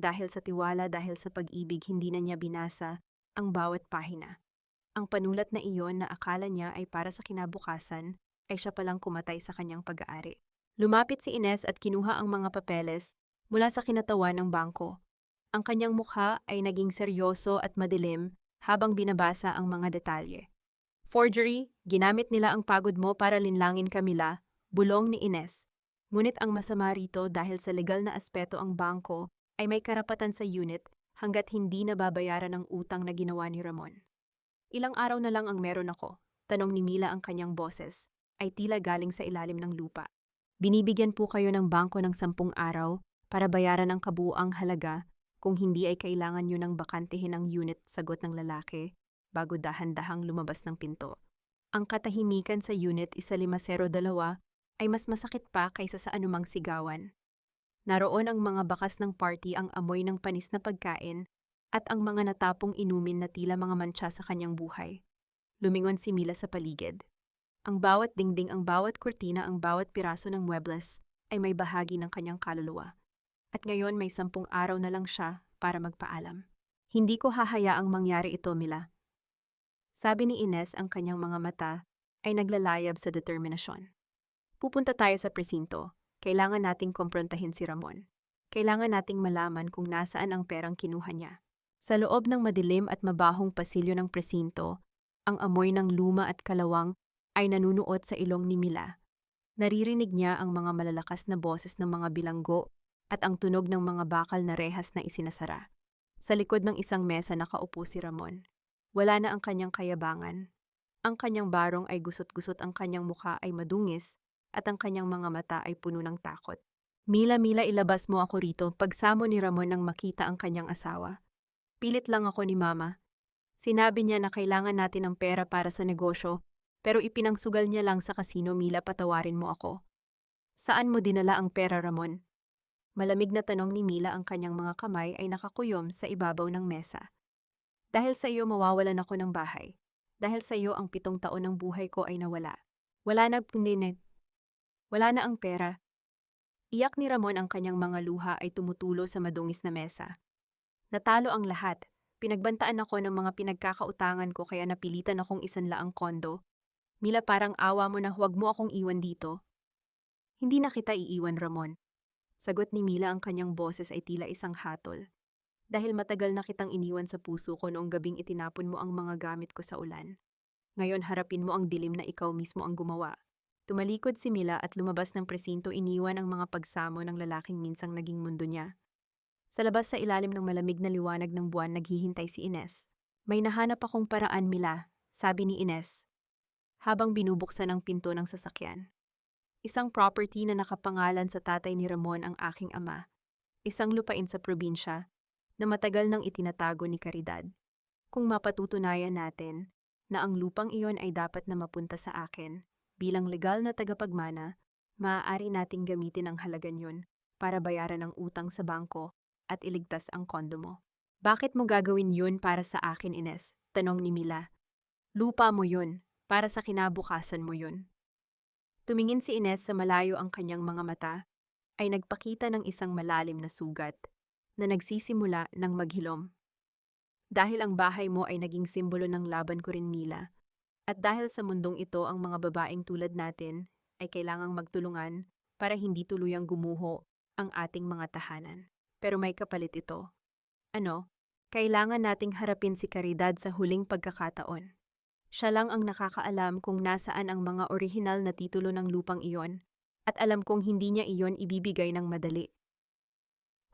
Dahil sa tiwala, dahil sa pag-ibig, hindi na niya binasa ang bawat pahina. Ang panulat na iyon na akala niya ay para sa kinabukasan ay siya palang kumatay sa kanyang pag-aari. Lumapit si Ines at kinuha ang mga papeles mula sa kinatawan ng bangko. Ang kanyang mukha ay naging seryoso at madilim habang binabasa ang mga detalye. Forgery, ginamit nila ang pagod mo para linlangin Camila, bulong ni Ines. Ngunit ang masama rito dahil sa legal na aspeto ang bangko ay may karapatan sa unit hanggat hindi nababayaran ang utang na ginawa ni Ramon. Ilang araw na lang ang meron ako, tanong ni Mila ang kanyang boses, ay tila galing sa ilalim ng lupa. Binibigyan po kayo ng bangko ng 10 araw para bayaran ang kabuuang halaga. Kung hindi ay kailangan nyo ng bakantehin ang unit, sagot ng lalaki, bago dahan-dahang lumabas ng pinto. Ang katahimikan sa unit 1502 ay mas masakit pa kaysa sa anumang sigawan. Naroon ang mga bakas ng party, ang amoy ng panis na pagkain, at ang mga natapong inumin na tila mga mantsa sa kanyang buhay. Lumingon si Mila sa paligid. Ang bawat dingding, ang bawat kurtina, ang bawat piraso ng muebles ay may bahagi ng kanyang kaluluwa. At ngayon may 10 araw na lang siya para magpaalam. Hindi ko hahayaang mangyari ito, Mila. Sabi ni Ines, ang kanyang mga mata ay naglalayab sa determinasyon. Pupunta tayo sa presinto. Kailangan nating kumprontahin si Ramon. Kailangan nating malaman kung nasaan ang perang kinuha niya. Sa loob ng madilim at mabahong pasilyo ng presinto, ang amoy ng luma at kalawang ay nanunuot sa ilong ni Mila. Naririnig niya ang mga malalakas na boses ng mga bilanggo at ang tunog ng mga bakal na rehas na isinasara. Sa likod ng isang mesa nakaupo si Ramon. Wala na ang kanyang kayabangan. Ang kanyang barong ay gusot-gusot, ang kanyang mukha ay madungis, at ang kanyang mga mata ay puno ng takot. Mila, ilabas mo ako rito. Pagsamo ni Ramon nang makita ang kanyang asawa. Pilit lang ako ni Mama. Sinabi niya na kailangan natin ng pera para sa negosyo, pero ipinangsugal niya lang sa kasino. Mila, patawarin mo ako. Saan mo dinala ang pera, Ramon? Malamig na tanong ni Mila, ang kanyang mga kamay ay nakakuyom sa ibabaw ng mesa. Dahil sa iyo mawawalan ako ng bahay. Dahil sa iyo ang 7 taon ng buhay ko ay nawala. Wala na ang pera. Iyak ni Ramon, ang kanyang mga luha ay tumutulo sa madungis na mesa. Natalo ang lahat. Pinagbantaan ako ng mga pinagkakautangan ko kaya napilitan akong isanla ang kondo. Mila, parang awa mo na, huwag mo akong iwan dito. Hindi na kita iiwan, Ramon. Sagot ni Mila, ang kanyang boses ay tila isang hatol. Dahil matagal na kitang iniwan sa puso ko noong gabing itinapon mo ang mga gamit ko sa ulan. Ngayon harapin mo ang dilim na ikaw mismo ang gumawa. Tumalikod si Mila at lumabas ng presinto, iniwan ang mga pagsamo ng lalaking minsang naging mundo niya. Sa labas, sa ilalim ng malamig na liwanag ng buwan, naghihintay si Ines. May nahanap akong paraan, Mila, sabi ni Ines, habang binubuksan ang pinto ng sasakyan. Isang property na nakapangalan sa tatay ni Ramon, ang aking ama. Isang lupain sa probinsya na matagal nang itinatago ni Caridad. Kung mapatutunayan natin na ang lupang iyon ay dapat na mapunta sa akin, bilang legal na tagapagmana, maaari nating gamitin ang halagan yun para bayaran ang utang sa bangko at iligtas ang kondo mo. Bakit mo gagawin yun para sa akin, Ines? Tanong ni Mila. Lupa mo yun, para sa kinabukasan mo yun. Tumingin si Ines, sa malayo ang kanyang mga mata ay nagpakita ng isang malalim na sugat na nagsisimula ng maghilom. Dahil ang bahay mo ay naging simbolo ng laban ko rin, Mila. At dahil sa mundong ito, ang mga babaeng tulad natin ay kailangang magtulungan para hindi tuluyang gumuho ang ating mga tahanan. Pero may kapalit ito. Ano? Kailangan nating harapin si Caridad sa huling pagkakataon. Siya lang ang nakakaalam kung nasaan ang mga orihinal na titulo ng lupang iyon, at alam kong hindi niya iyon ibibigay ng madali.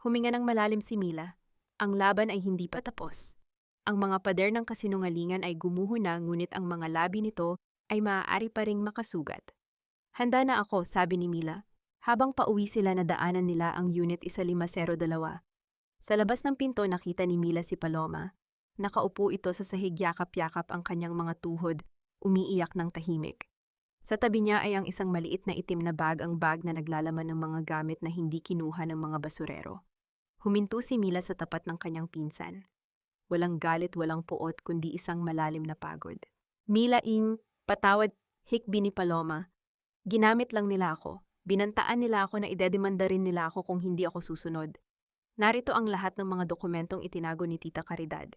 Huminga ng malalim si Mila. Ang laban ay hindi pa tapos. Ang mga pader ng kasinungalingan ay gumuho na, ngunit ang mga labi nito ay maaari pa ring makasugat. Handa na ako, sabi ni Mila. Habang pauwi sila, nadaanan nila ang Unit 1502. Sa labas ng pinto nakita ni Mila si Paloma. Nakaupo ito sa sahig, yakap-yakap ang kanyang mga tuhod, umiiyak ng tahimik. Sa tabi niya ay ang isang maliit na itim na bag, ang bag na naglalaman ng mga gamit na hindi kinuha ng mga basurero. Huminto si Mila sa tapat ng kanyang pinsan. Walang galit, walang puot, kundi isang malalim na pagod. Mila, patawad, hikbi ni Paloma. Ginamit lang nila ako. Binantaan nila ako na idedemanda rin nila ako kung hindi ako susunod. Narito ang lahat ng mga dokumentong itinago ni Tita Caridad.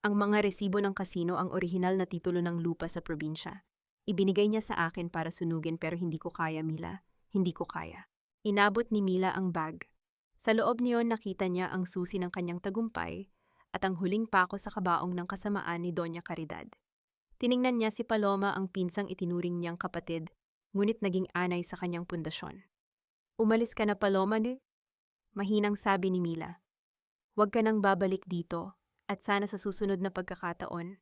Ang mga resibo ng kasino, ang orihinal na titulo ng lupa sa probinsya. Ibinigay niya sa akin para sunugin pero hindi ko kaya, Mila. Hindi ko kaya. Inabot ni Mila ang bag. Sa loob niyon nakita niya ang susi ng kanyang tagumpay at ang huling pako sa kabaong ng kasamaan ni Doña Caridad. Tiningnan niya si Paloma, ang pinsang itinuring niyang kapatid, ngunit naging anay sa kanyang pundasyon. Umalis ka na, Paloma, mahinang sabi ni Mila. Huwag ka nang babalik dito at sana sa susunod na pagkakataon,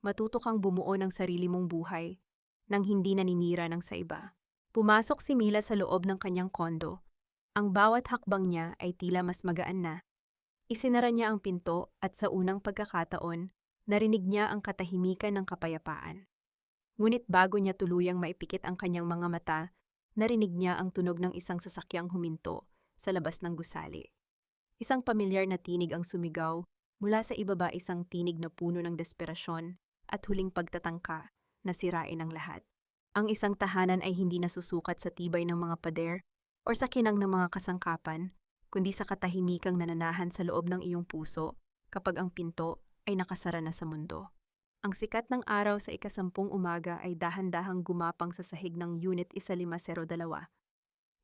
matuto kang bumuo ng sarili mong buhay nang hindi naninira ng sa iba. Pumasok si Mila sa loob ng kanyang kondo. Ang bawat hakbang niya ay tila mas magaan na. Isinara niya ang pinto at sa unang pagkakataon, narinig niya ang katahimikan ng kapayapaan. Ngunit bago niya tuluyang maipikit ang kanyang mga mata, narinig niya ang tunog ng isang sasakyang huminto sa labas ng gusali. Isang pamilyar na tinig ang sumigaw, mula sa ibaba isang tinig na puno ng desperasyon at huling pagtatangka na sirain ang lahat. Ang isang tahanan ay hindi nasusukat sa tibay ng mga pader o sa kinang ng mga kasangkapan, kundi sa katahimikang nananahan sa loob ng iyong puso kapag ang pinto ay nakasara na sa mundo. Ang sikat ng araw sa ika-10 umaga ay dahan-dahang gumapang sa sahig ng Unit 1502.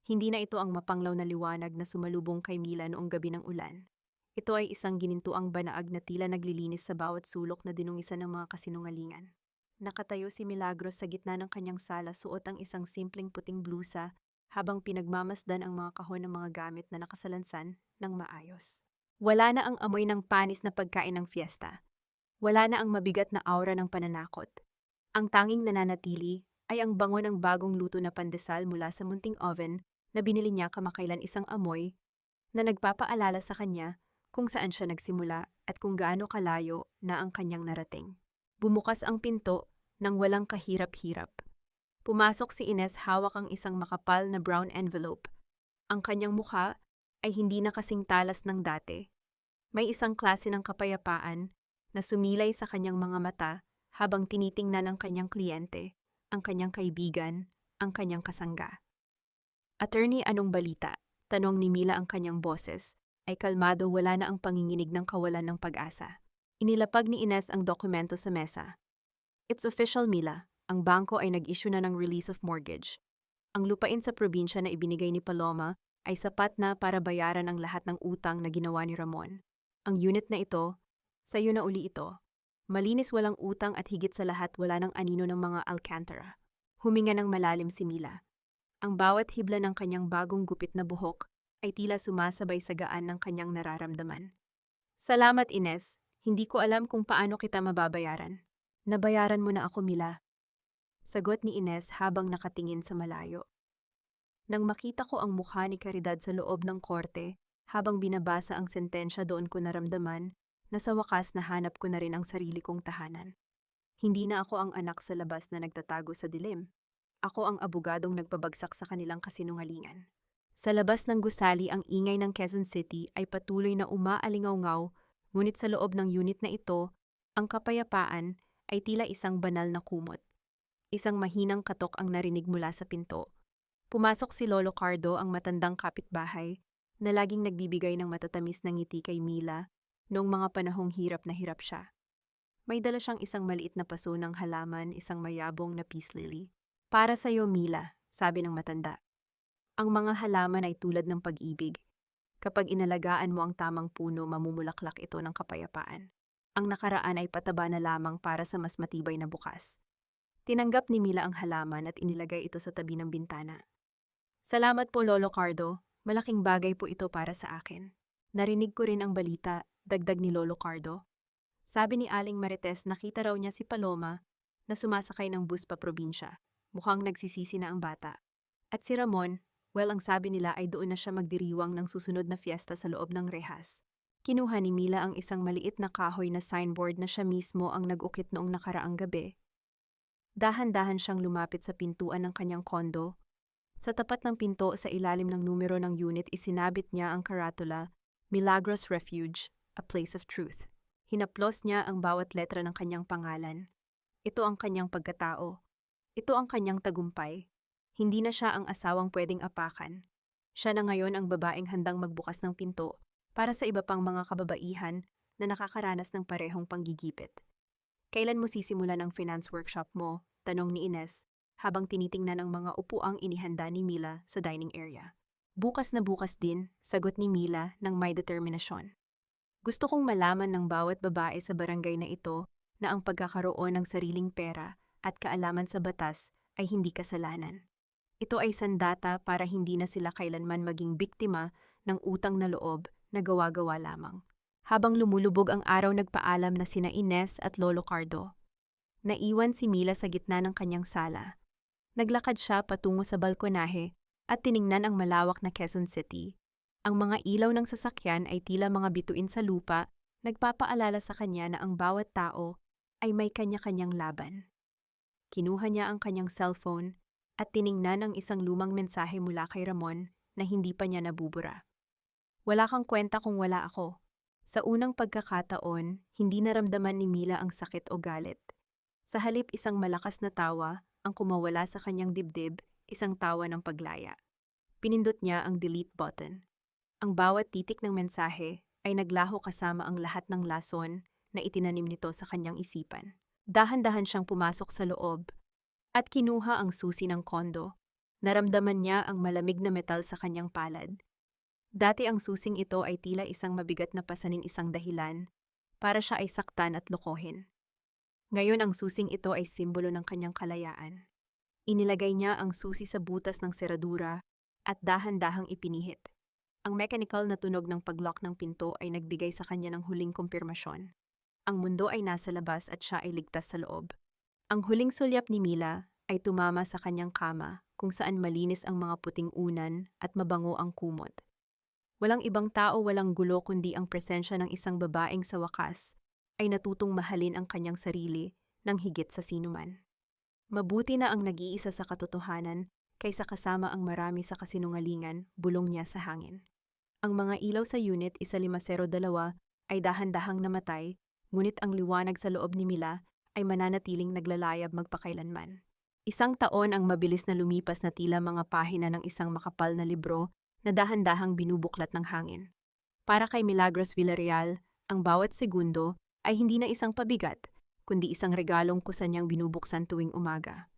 Hindi na ito ang mapanglaw na liwanag na sumalubong kay Mila noong gabi ng ulan. Ito ay isang ginintuang banaag na tila naglilinis sa bawat sulok na dinungisan ng mga kasinungalingan. Nakatayo si Milagros sa gitna ng kanyang sala, suot ang isang simpleng puting blusa habang pinagmamasdan ang mga kahon ng mga gamit na nakasalansan ng maayos. Wala na ang amoy ng panis na pagkain ng fiesta. Wala na ang mabigat na aura ng pananakot. Ang tanging nananatili ay ang bango ng bagong luto na pandesal mula sa munting oven na binili niya kamakailan, isang amoy na nagpapaalala sa kanya kung saan siya nagsimula at kung gaano kalayo na ang kanyang narating. Bumukas ang pinto nang walang kahirap-hirap. Pumasok si Ines, hawak ang isang makapal na brown envelope. Ang kanyang mukha ay hindi na kasing talas ng dati. May isang klase ng kapayapaan na sumilay sa kanyang mga mata habang tinitingnan ang kanyang kliyente, ang kanyang kaibigan, ang kanyang kasangga. Attorney, anong balita? Tanong ni Mila, ang kanyang boses ay kalmado, wala na ang panginginig ng kawalan ng pag-asa. Inilapag ni Ines ang dokumento sa mesa. It's official, Mila. Ang bangko ay nag-issue na ng release of mortgage. Ang lupain sa probinsya na ibinigay ni Paloma ay sapat na para bayaran ang lahat ng utang na ginawa ni Ramon. Ang unit na ito, sa iyo na uli ito. Malinis, walang utang at higit sa lahat wala ng anino ng mga Alcantara. Huminga ng malalim si Mila. Ang bawat hibla ng kanyang bagong gupit na buhok ay tila sumasabay sa gaan ng kanyang nararamdaman. Salamat, Ines. Hindi ko alam kung paano kita mababayaran. Nabayaran mo na ako, Mila. Sagot ni Ines habang nakatingin sa malayo. Nang makita ko ang mukha ni Caridad sa loob ng korte, habang binabasa ang sentensya, doon ko naramdaman na sa wakas nahanap ko na rin ang sarili kong tahanan. Hindi na ako ang anak sa labas na nagtatago sa dilim. Ako ang abogadong nagpabagsak sa kanilang kasinungalingan. Sa labas ng gusali, ang ingay ng Quezon City ay patuloy na umaalingaw-ngaw, ngunit sa loob ng unit na ito, ang kapayapaan ay tila isang banal na kumot. Isang mahinang katok ang narinig mula sa pinto. Pumasok si Lolo Cardo, ang matandang kapitbahay, na laging nagbibigay ng matatamis na ngiti kay Mila noong mga panahong hirap na hirap siya. May dala siyang isang maliit na paso ng halaman, isang mayabong na peace lily. Para sa iyo, Mila, sabi ng matanda. Ang mga halaman ay tulad ng pag-ibig. Kapag inalagaan mo ang tamang puno, mamumulaklak ito ng kapayapaan. Ang nakaraan ay pataba na lamang para sa mas matibay na bukas. Tinanggap ni Mila ang halaman at inilagay ito sa tabi ng bintana. Salamat po, Lolo Cardo. Malaking bagay po ito para sa akin. Narinig ko rin ang balita, dagdag ni Lolo Cardo. Sabi ni Aling Marites, nakita raw niya si Paloma na sumasakay ng bus pa probinsya. Mukhang nagsisisi na ang bata. At si Ramon, well, ang sabi nila ay doon na siya magdiriwang ng susunod na fiesta sa loob ng rehas. Kinuha ni Mila ang isang maliit na kahoy na signboard na siya mismo ang nag-ukit noong nakaraang gabi. Dahan-dahan siyang lumapit sa pintuan ng kanyang kondo. Sa tapat ng pinto sa ilalim ng numero ng unit isinabit niya ang karatula, Milagros Refuge, a place of truth. Hinaplos niya ang bawat letra ng kanyang pangalan. Ito ang kanyang pagkatao. Ito ang kanyang tagumpay. Hindi na siya ang asawang pwedeng apakan. Siya na ngayon ang babaeng handang magbukas ng pinto para sa iba pang mga kababaihan na nakakaranas ng parehong panggigipit. Kailan mo sisimulan ang finance workshop mo? Tanong ni Ines habang tinitingnan ang mga upuang inihanda ni Mila sa dining area. Bukas na bukas din, sagot ni Mila ng may determinasyon. Gusto kong malaman ng bawat babae sa barangay na ito na ang pagkakaroon ng sariling pera at kaalaman sa batas ay hindi kasalanan. Ito ay sandata para hindi na sila kailanman maging biktima ng utang na loob na gawa-gawa lamang. Habang lumulubog ang araw nagpaalam na sina Ines at Lolo Cardo. Naiwan si Mila sa gitna ng kanyang sala. Naglakad siya patungo sa balkonahe at tiningnan ang malawak na Quezon City. Ang mga ilaw ng sasakyan ay tila mga bituin sa lupa, nagpapaalala sa kanya na ang bawat tao ay may kanya-kanyang laban. Kinuha niya ang kanyang cellphone at tiningnan ang isang lumang mensahe mula kay Ramon na hindi pa niya nabubura. Wala kang kwenta kung wala ako. Sa unang pagkakataon, hindi naramdaman ni Mila ang sakit o galit. Sa halip isang malakas na tawa ang kumawala sa kanyang dibdib, isang tawa ng paglaya. Pinindot niya ang delete button. Ang bawat titik ng mensahe ay naglaho kasama ang lahat ng lason na itinanim nito sa kanyang isipan. Dahan-dahan siyang pumasok sa loob at kinuha ang susi ng kondo. Naramdaman niya ang malamig na metal sa kanyang palad. Dati ang susing ito ay tila isang mabigat na pasanin isang dahilan para siya ay saktan at lokohin. Ngayon ang susing ito ay simbolo ng kanyang kalayaan. Inilagay niya ang susi sa butas ng seradura at dahan-dahang ipinihit. Ang mechanical na tunog ng paglock ng pinto ay nagbigay sa kanya ng huling kumpirmasyon. Ang mundo ay nasa labas at siya ay ligtas sa loob. Ang huling sulyap ni Mila ay tumama sa kanyang kama kung saan malinis ang mga puting unan at mabango ang kumot. Walang ibang tao, walang gulo kundi ang presensya ng isang babaeng sa wakas ay natutong mahalin ang kanyang sarili ng higit sa sinuman. Mabuti na ang nag-iisa sa katotohanan kaysa kasama ang marami sa kasinungalingan, bulong niya sa hangin. Ang mga ilaw sa unit 1502 ay dahan-dahang namatay, ngunit ang liwanag sa loob ni Mila ay mananatiling naglalayab magpakailanman. Isang taon ang mabilis na lumipas na tila mga pahina ng isang makapal na libro na dahan-dahang binubuklat ng hangin. Para kay Milagros Villarreal, ang bawat segundo ay hindi na isang pabigat, kundi isang regalong kusa niyang binubuksan tuwing umaga.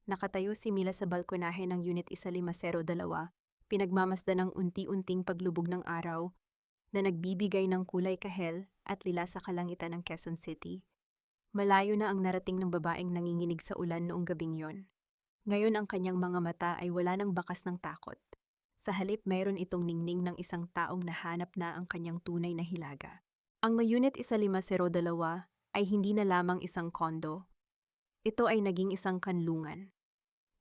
Nakatayo si Mila sa balkonahe ng Unit 1502, pinagmamasdan ng unti-unting paglubog ng araw na nagbibigay ng kulay kahel at lila sa kalangitan ng Quezon City. Malayo na ang narating ng babaeng nanginginig sa ulan noong gabing yon. Ngayon ang kanyang mga mata ay wala ng bakas ng takot. Sa halip mayroon itong ningning ng isang taong nahanap na ang kanyang tunay na hilaga. Ang Unit 1502 ay hindi na lamang isang kondo. Ito ay naging isang kanlungan.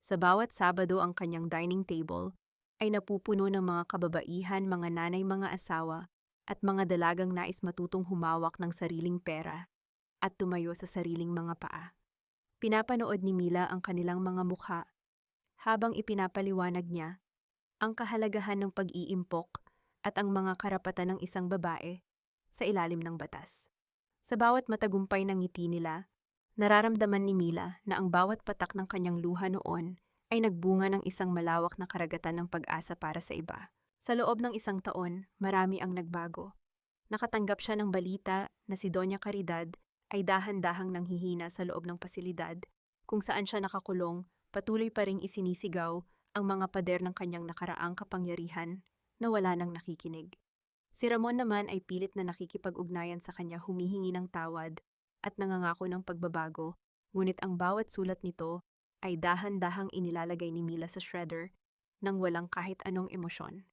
Sa bawat Sabado ang kanyang dining table ay napupuno ng mga kababaihan, mga nanay, mga asawa, at mga dalagang nais matutong humawak ng sariling pera at tumayo sa sariling mga paa. Pinapanood ni Mila ang kanilang mga mukha habang ipinapaliwanag niya ang kahalagahan ng pag-iimpok at ang mga karapatan ng isang babae sa ilalim ng batas. Sa bawat matagumpay ng ngiti nila, nararamdaman ni Mila na ang bawat patak ng kanyang luha noon ay nagbunga ng isang malawak na karagatan ng pag-asa para sa iba. Sa loob ng isang taon, marami ang nagbago. Nakatanggap siya ng balita na si Doña Caridad ay dahan-dahang nanghihina sa loob ng pasilidad, kung saan siya nakakulong, patuloy pa ring isinisigaw ang mga pader ng kanyang nakaraang kapangyarihan na wala nang nakikinig. Si Ramon naman ay pilit na nakikipag-ugnayan sa kanya, humihingi ng tawad at nangangako ng pagbabago, ngunit ang bawat sulat nito ay dahan-dahang inilalagay ni Mila sa shredder nang walang kahit anong emosyon.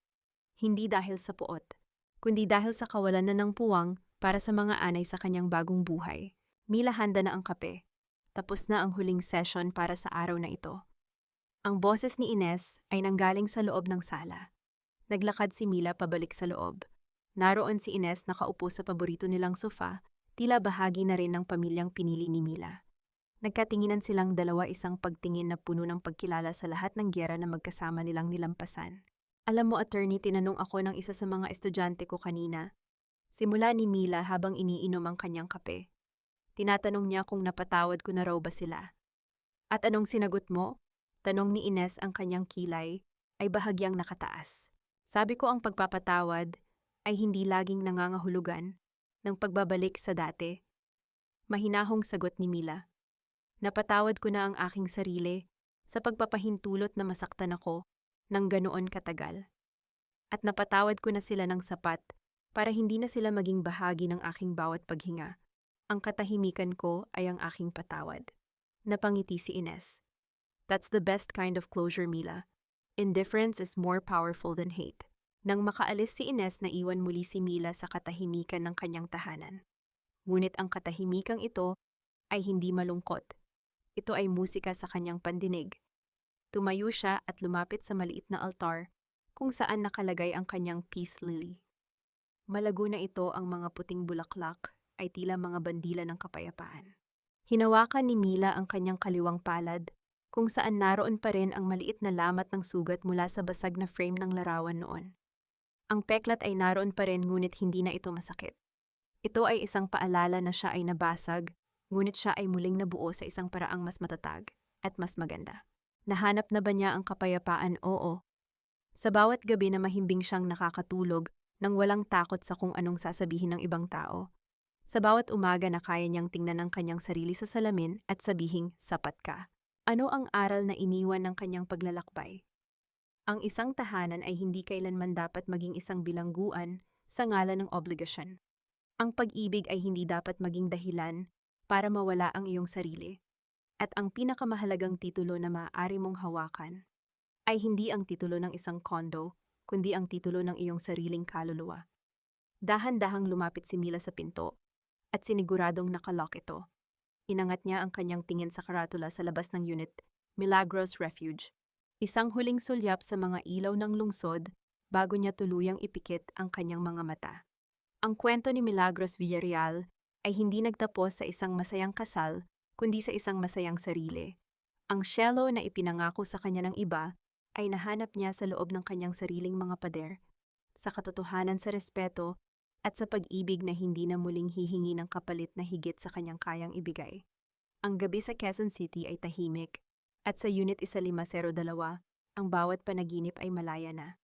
Hindi dahil sa puot, kundi dahil sa kawalan na ng puwang para sa mga anay sa kanyang bagong buhay. Mila, handa na ang kape. Tapos na ang huling session para sa araw na ito. Ang boses ni Ines ay nanggaling sa loob ng sala. Naglakad si Mila pabalik sa loob. Naroon si Ines nakaupo sa paborito nilang sofa, tila bahagi na rin ng pamilyang pinili ni Mila. Nagkatinginan silang dalawa, isang pagtingin na puno ng pagkilala sa lahat ng giyera na magkasama nilang nilampasan. Alam mo, attorney, tinanong ako ng isa sa mga estudyante ko kanina. Simula ni Mila habang iniinom ang kanyang kape. Tinatanong niya kung napatawad ko na raw ba sila. At anong sinagot mo? Tanong ni Ines, ang kanyang kilay ay bahagyang nakataas. Sabi ko, ang pagpapatawad ay hindi laging nangangahulugan ng pagbabalik sa dati. Mahinahong sagot ni Mila. Napatawad ko na ang aking sarili sa pagpapahintulot na masaktan ako ng ganoon katagal. At napatawad ko na sila ng sapat para hindi na sila maging bahagi ng aking bawat paghinga. Ang katahimikan ko ay ang aking patawad. Napangiti si Ines. That's the best kind of closure, Mila. Indifference is more powerful than hate. Nang makaalis si Ines, naiwan muli si Mila sa katahimikan ng kanyang tahanan. Ngunit ang katahimikang ito ay hindi malungkot. Ito ay musika sa kanyang pandinig. Tumayo siya at lumapit sa maliit na altar kung saan nakalagay ang kanyang peace lily. Malago na ito, ang mga puting bulaklak ay tila mga bandila ng kapayapaan. Hinawakan ni Mila ang kanyang kaliwang palad, kung saan naroon pa rin ang maliit na lamat ng sugat mula sa basag na frame ng larawan noon. Ang peklat ay naroon pa rin, ngunit hindi na ito masakit. Ito ay isang paalala na siya ay nabasag, ngunit siya ay muling nabuo sa isang paraang mas matatag at mas maganda. Nahanap na ba niya ang kapayapaan? Oo. Sa bawat gabi na mahimbing siyang nakakatulog nang walang takot sa kung anong sasabihin ng ibang tao. Sa bawat umaga na kaya niyang tingnan ang kanyang sarili sa salamin at sabihing, sapat ka. Ano ang aral na iniwan ng kanyang paglalakbay? Ang isang tahanan ay hindi kailanman dapat maging isang bilangguan sa ngalan ng obligasyon. Ang pag-ibig ay hindi dapat maging dahilan para mawala ang iyong sarili. At ang pinakamahalagang titulo na maaari mong hawakan ay hindi ang titulo ng isang kondo, kundi ang titulo ng iyong sariling kaluluwa. Dahan-dahang lumapit si Mila sa pinto at siniguradong nakalock ito. Inangat niya ang kanyang tingin sa karatula sa labas ng unit, Milagros Refuge. Isang huling sulyap sa mga ilaw ng lungsod bago niya tuluyang ipikit ang kanyang mga mata. Ang kwento ni Milagros Villarreal ay hindi nagtapos sa isang masayang kasal, kundi sa isang masayang sarili. Ang syelo na ipinangako sa kanya ng iba ay nahanap niya sa loob ng kanyang sariling mga pader, sa katotohanan, sa respeto, at sa pag-ibig na hindi na muling hihingi ng kapalit na higit sa kanyang kayang ibigay. Ang gabi sa Quezon City ay tahimik, at sa Unit 1502, ang bawat panaginip ay malaya na.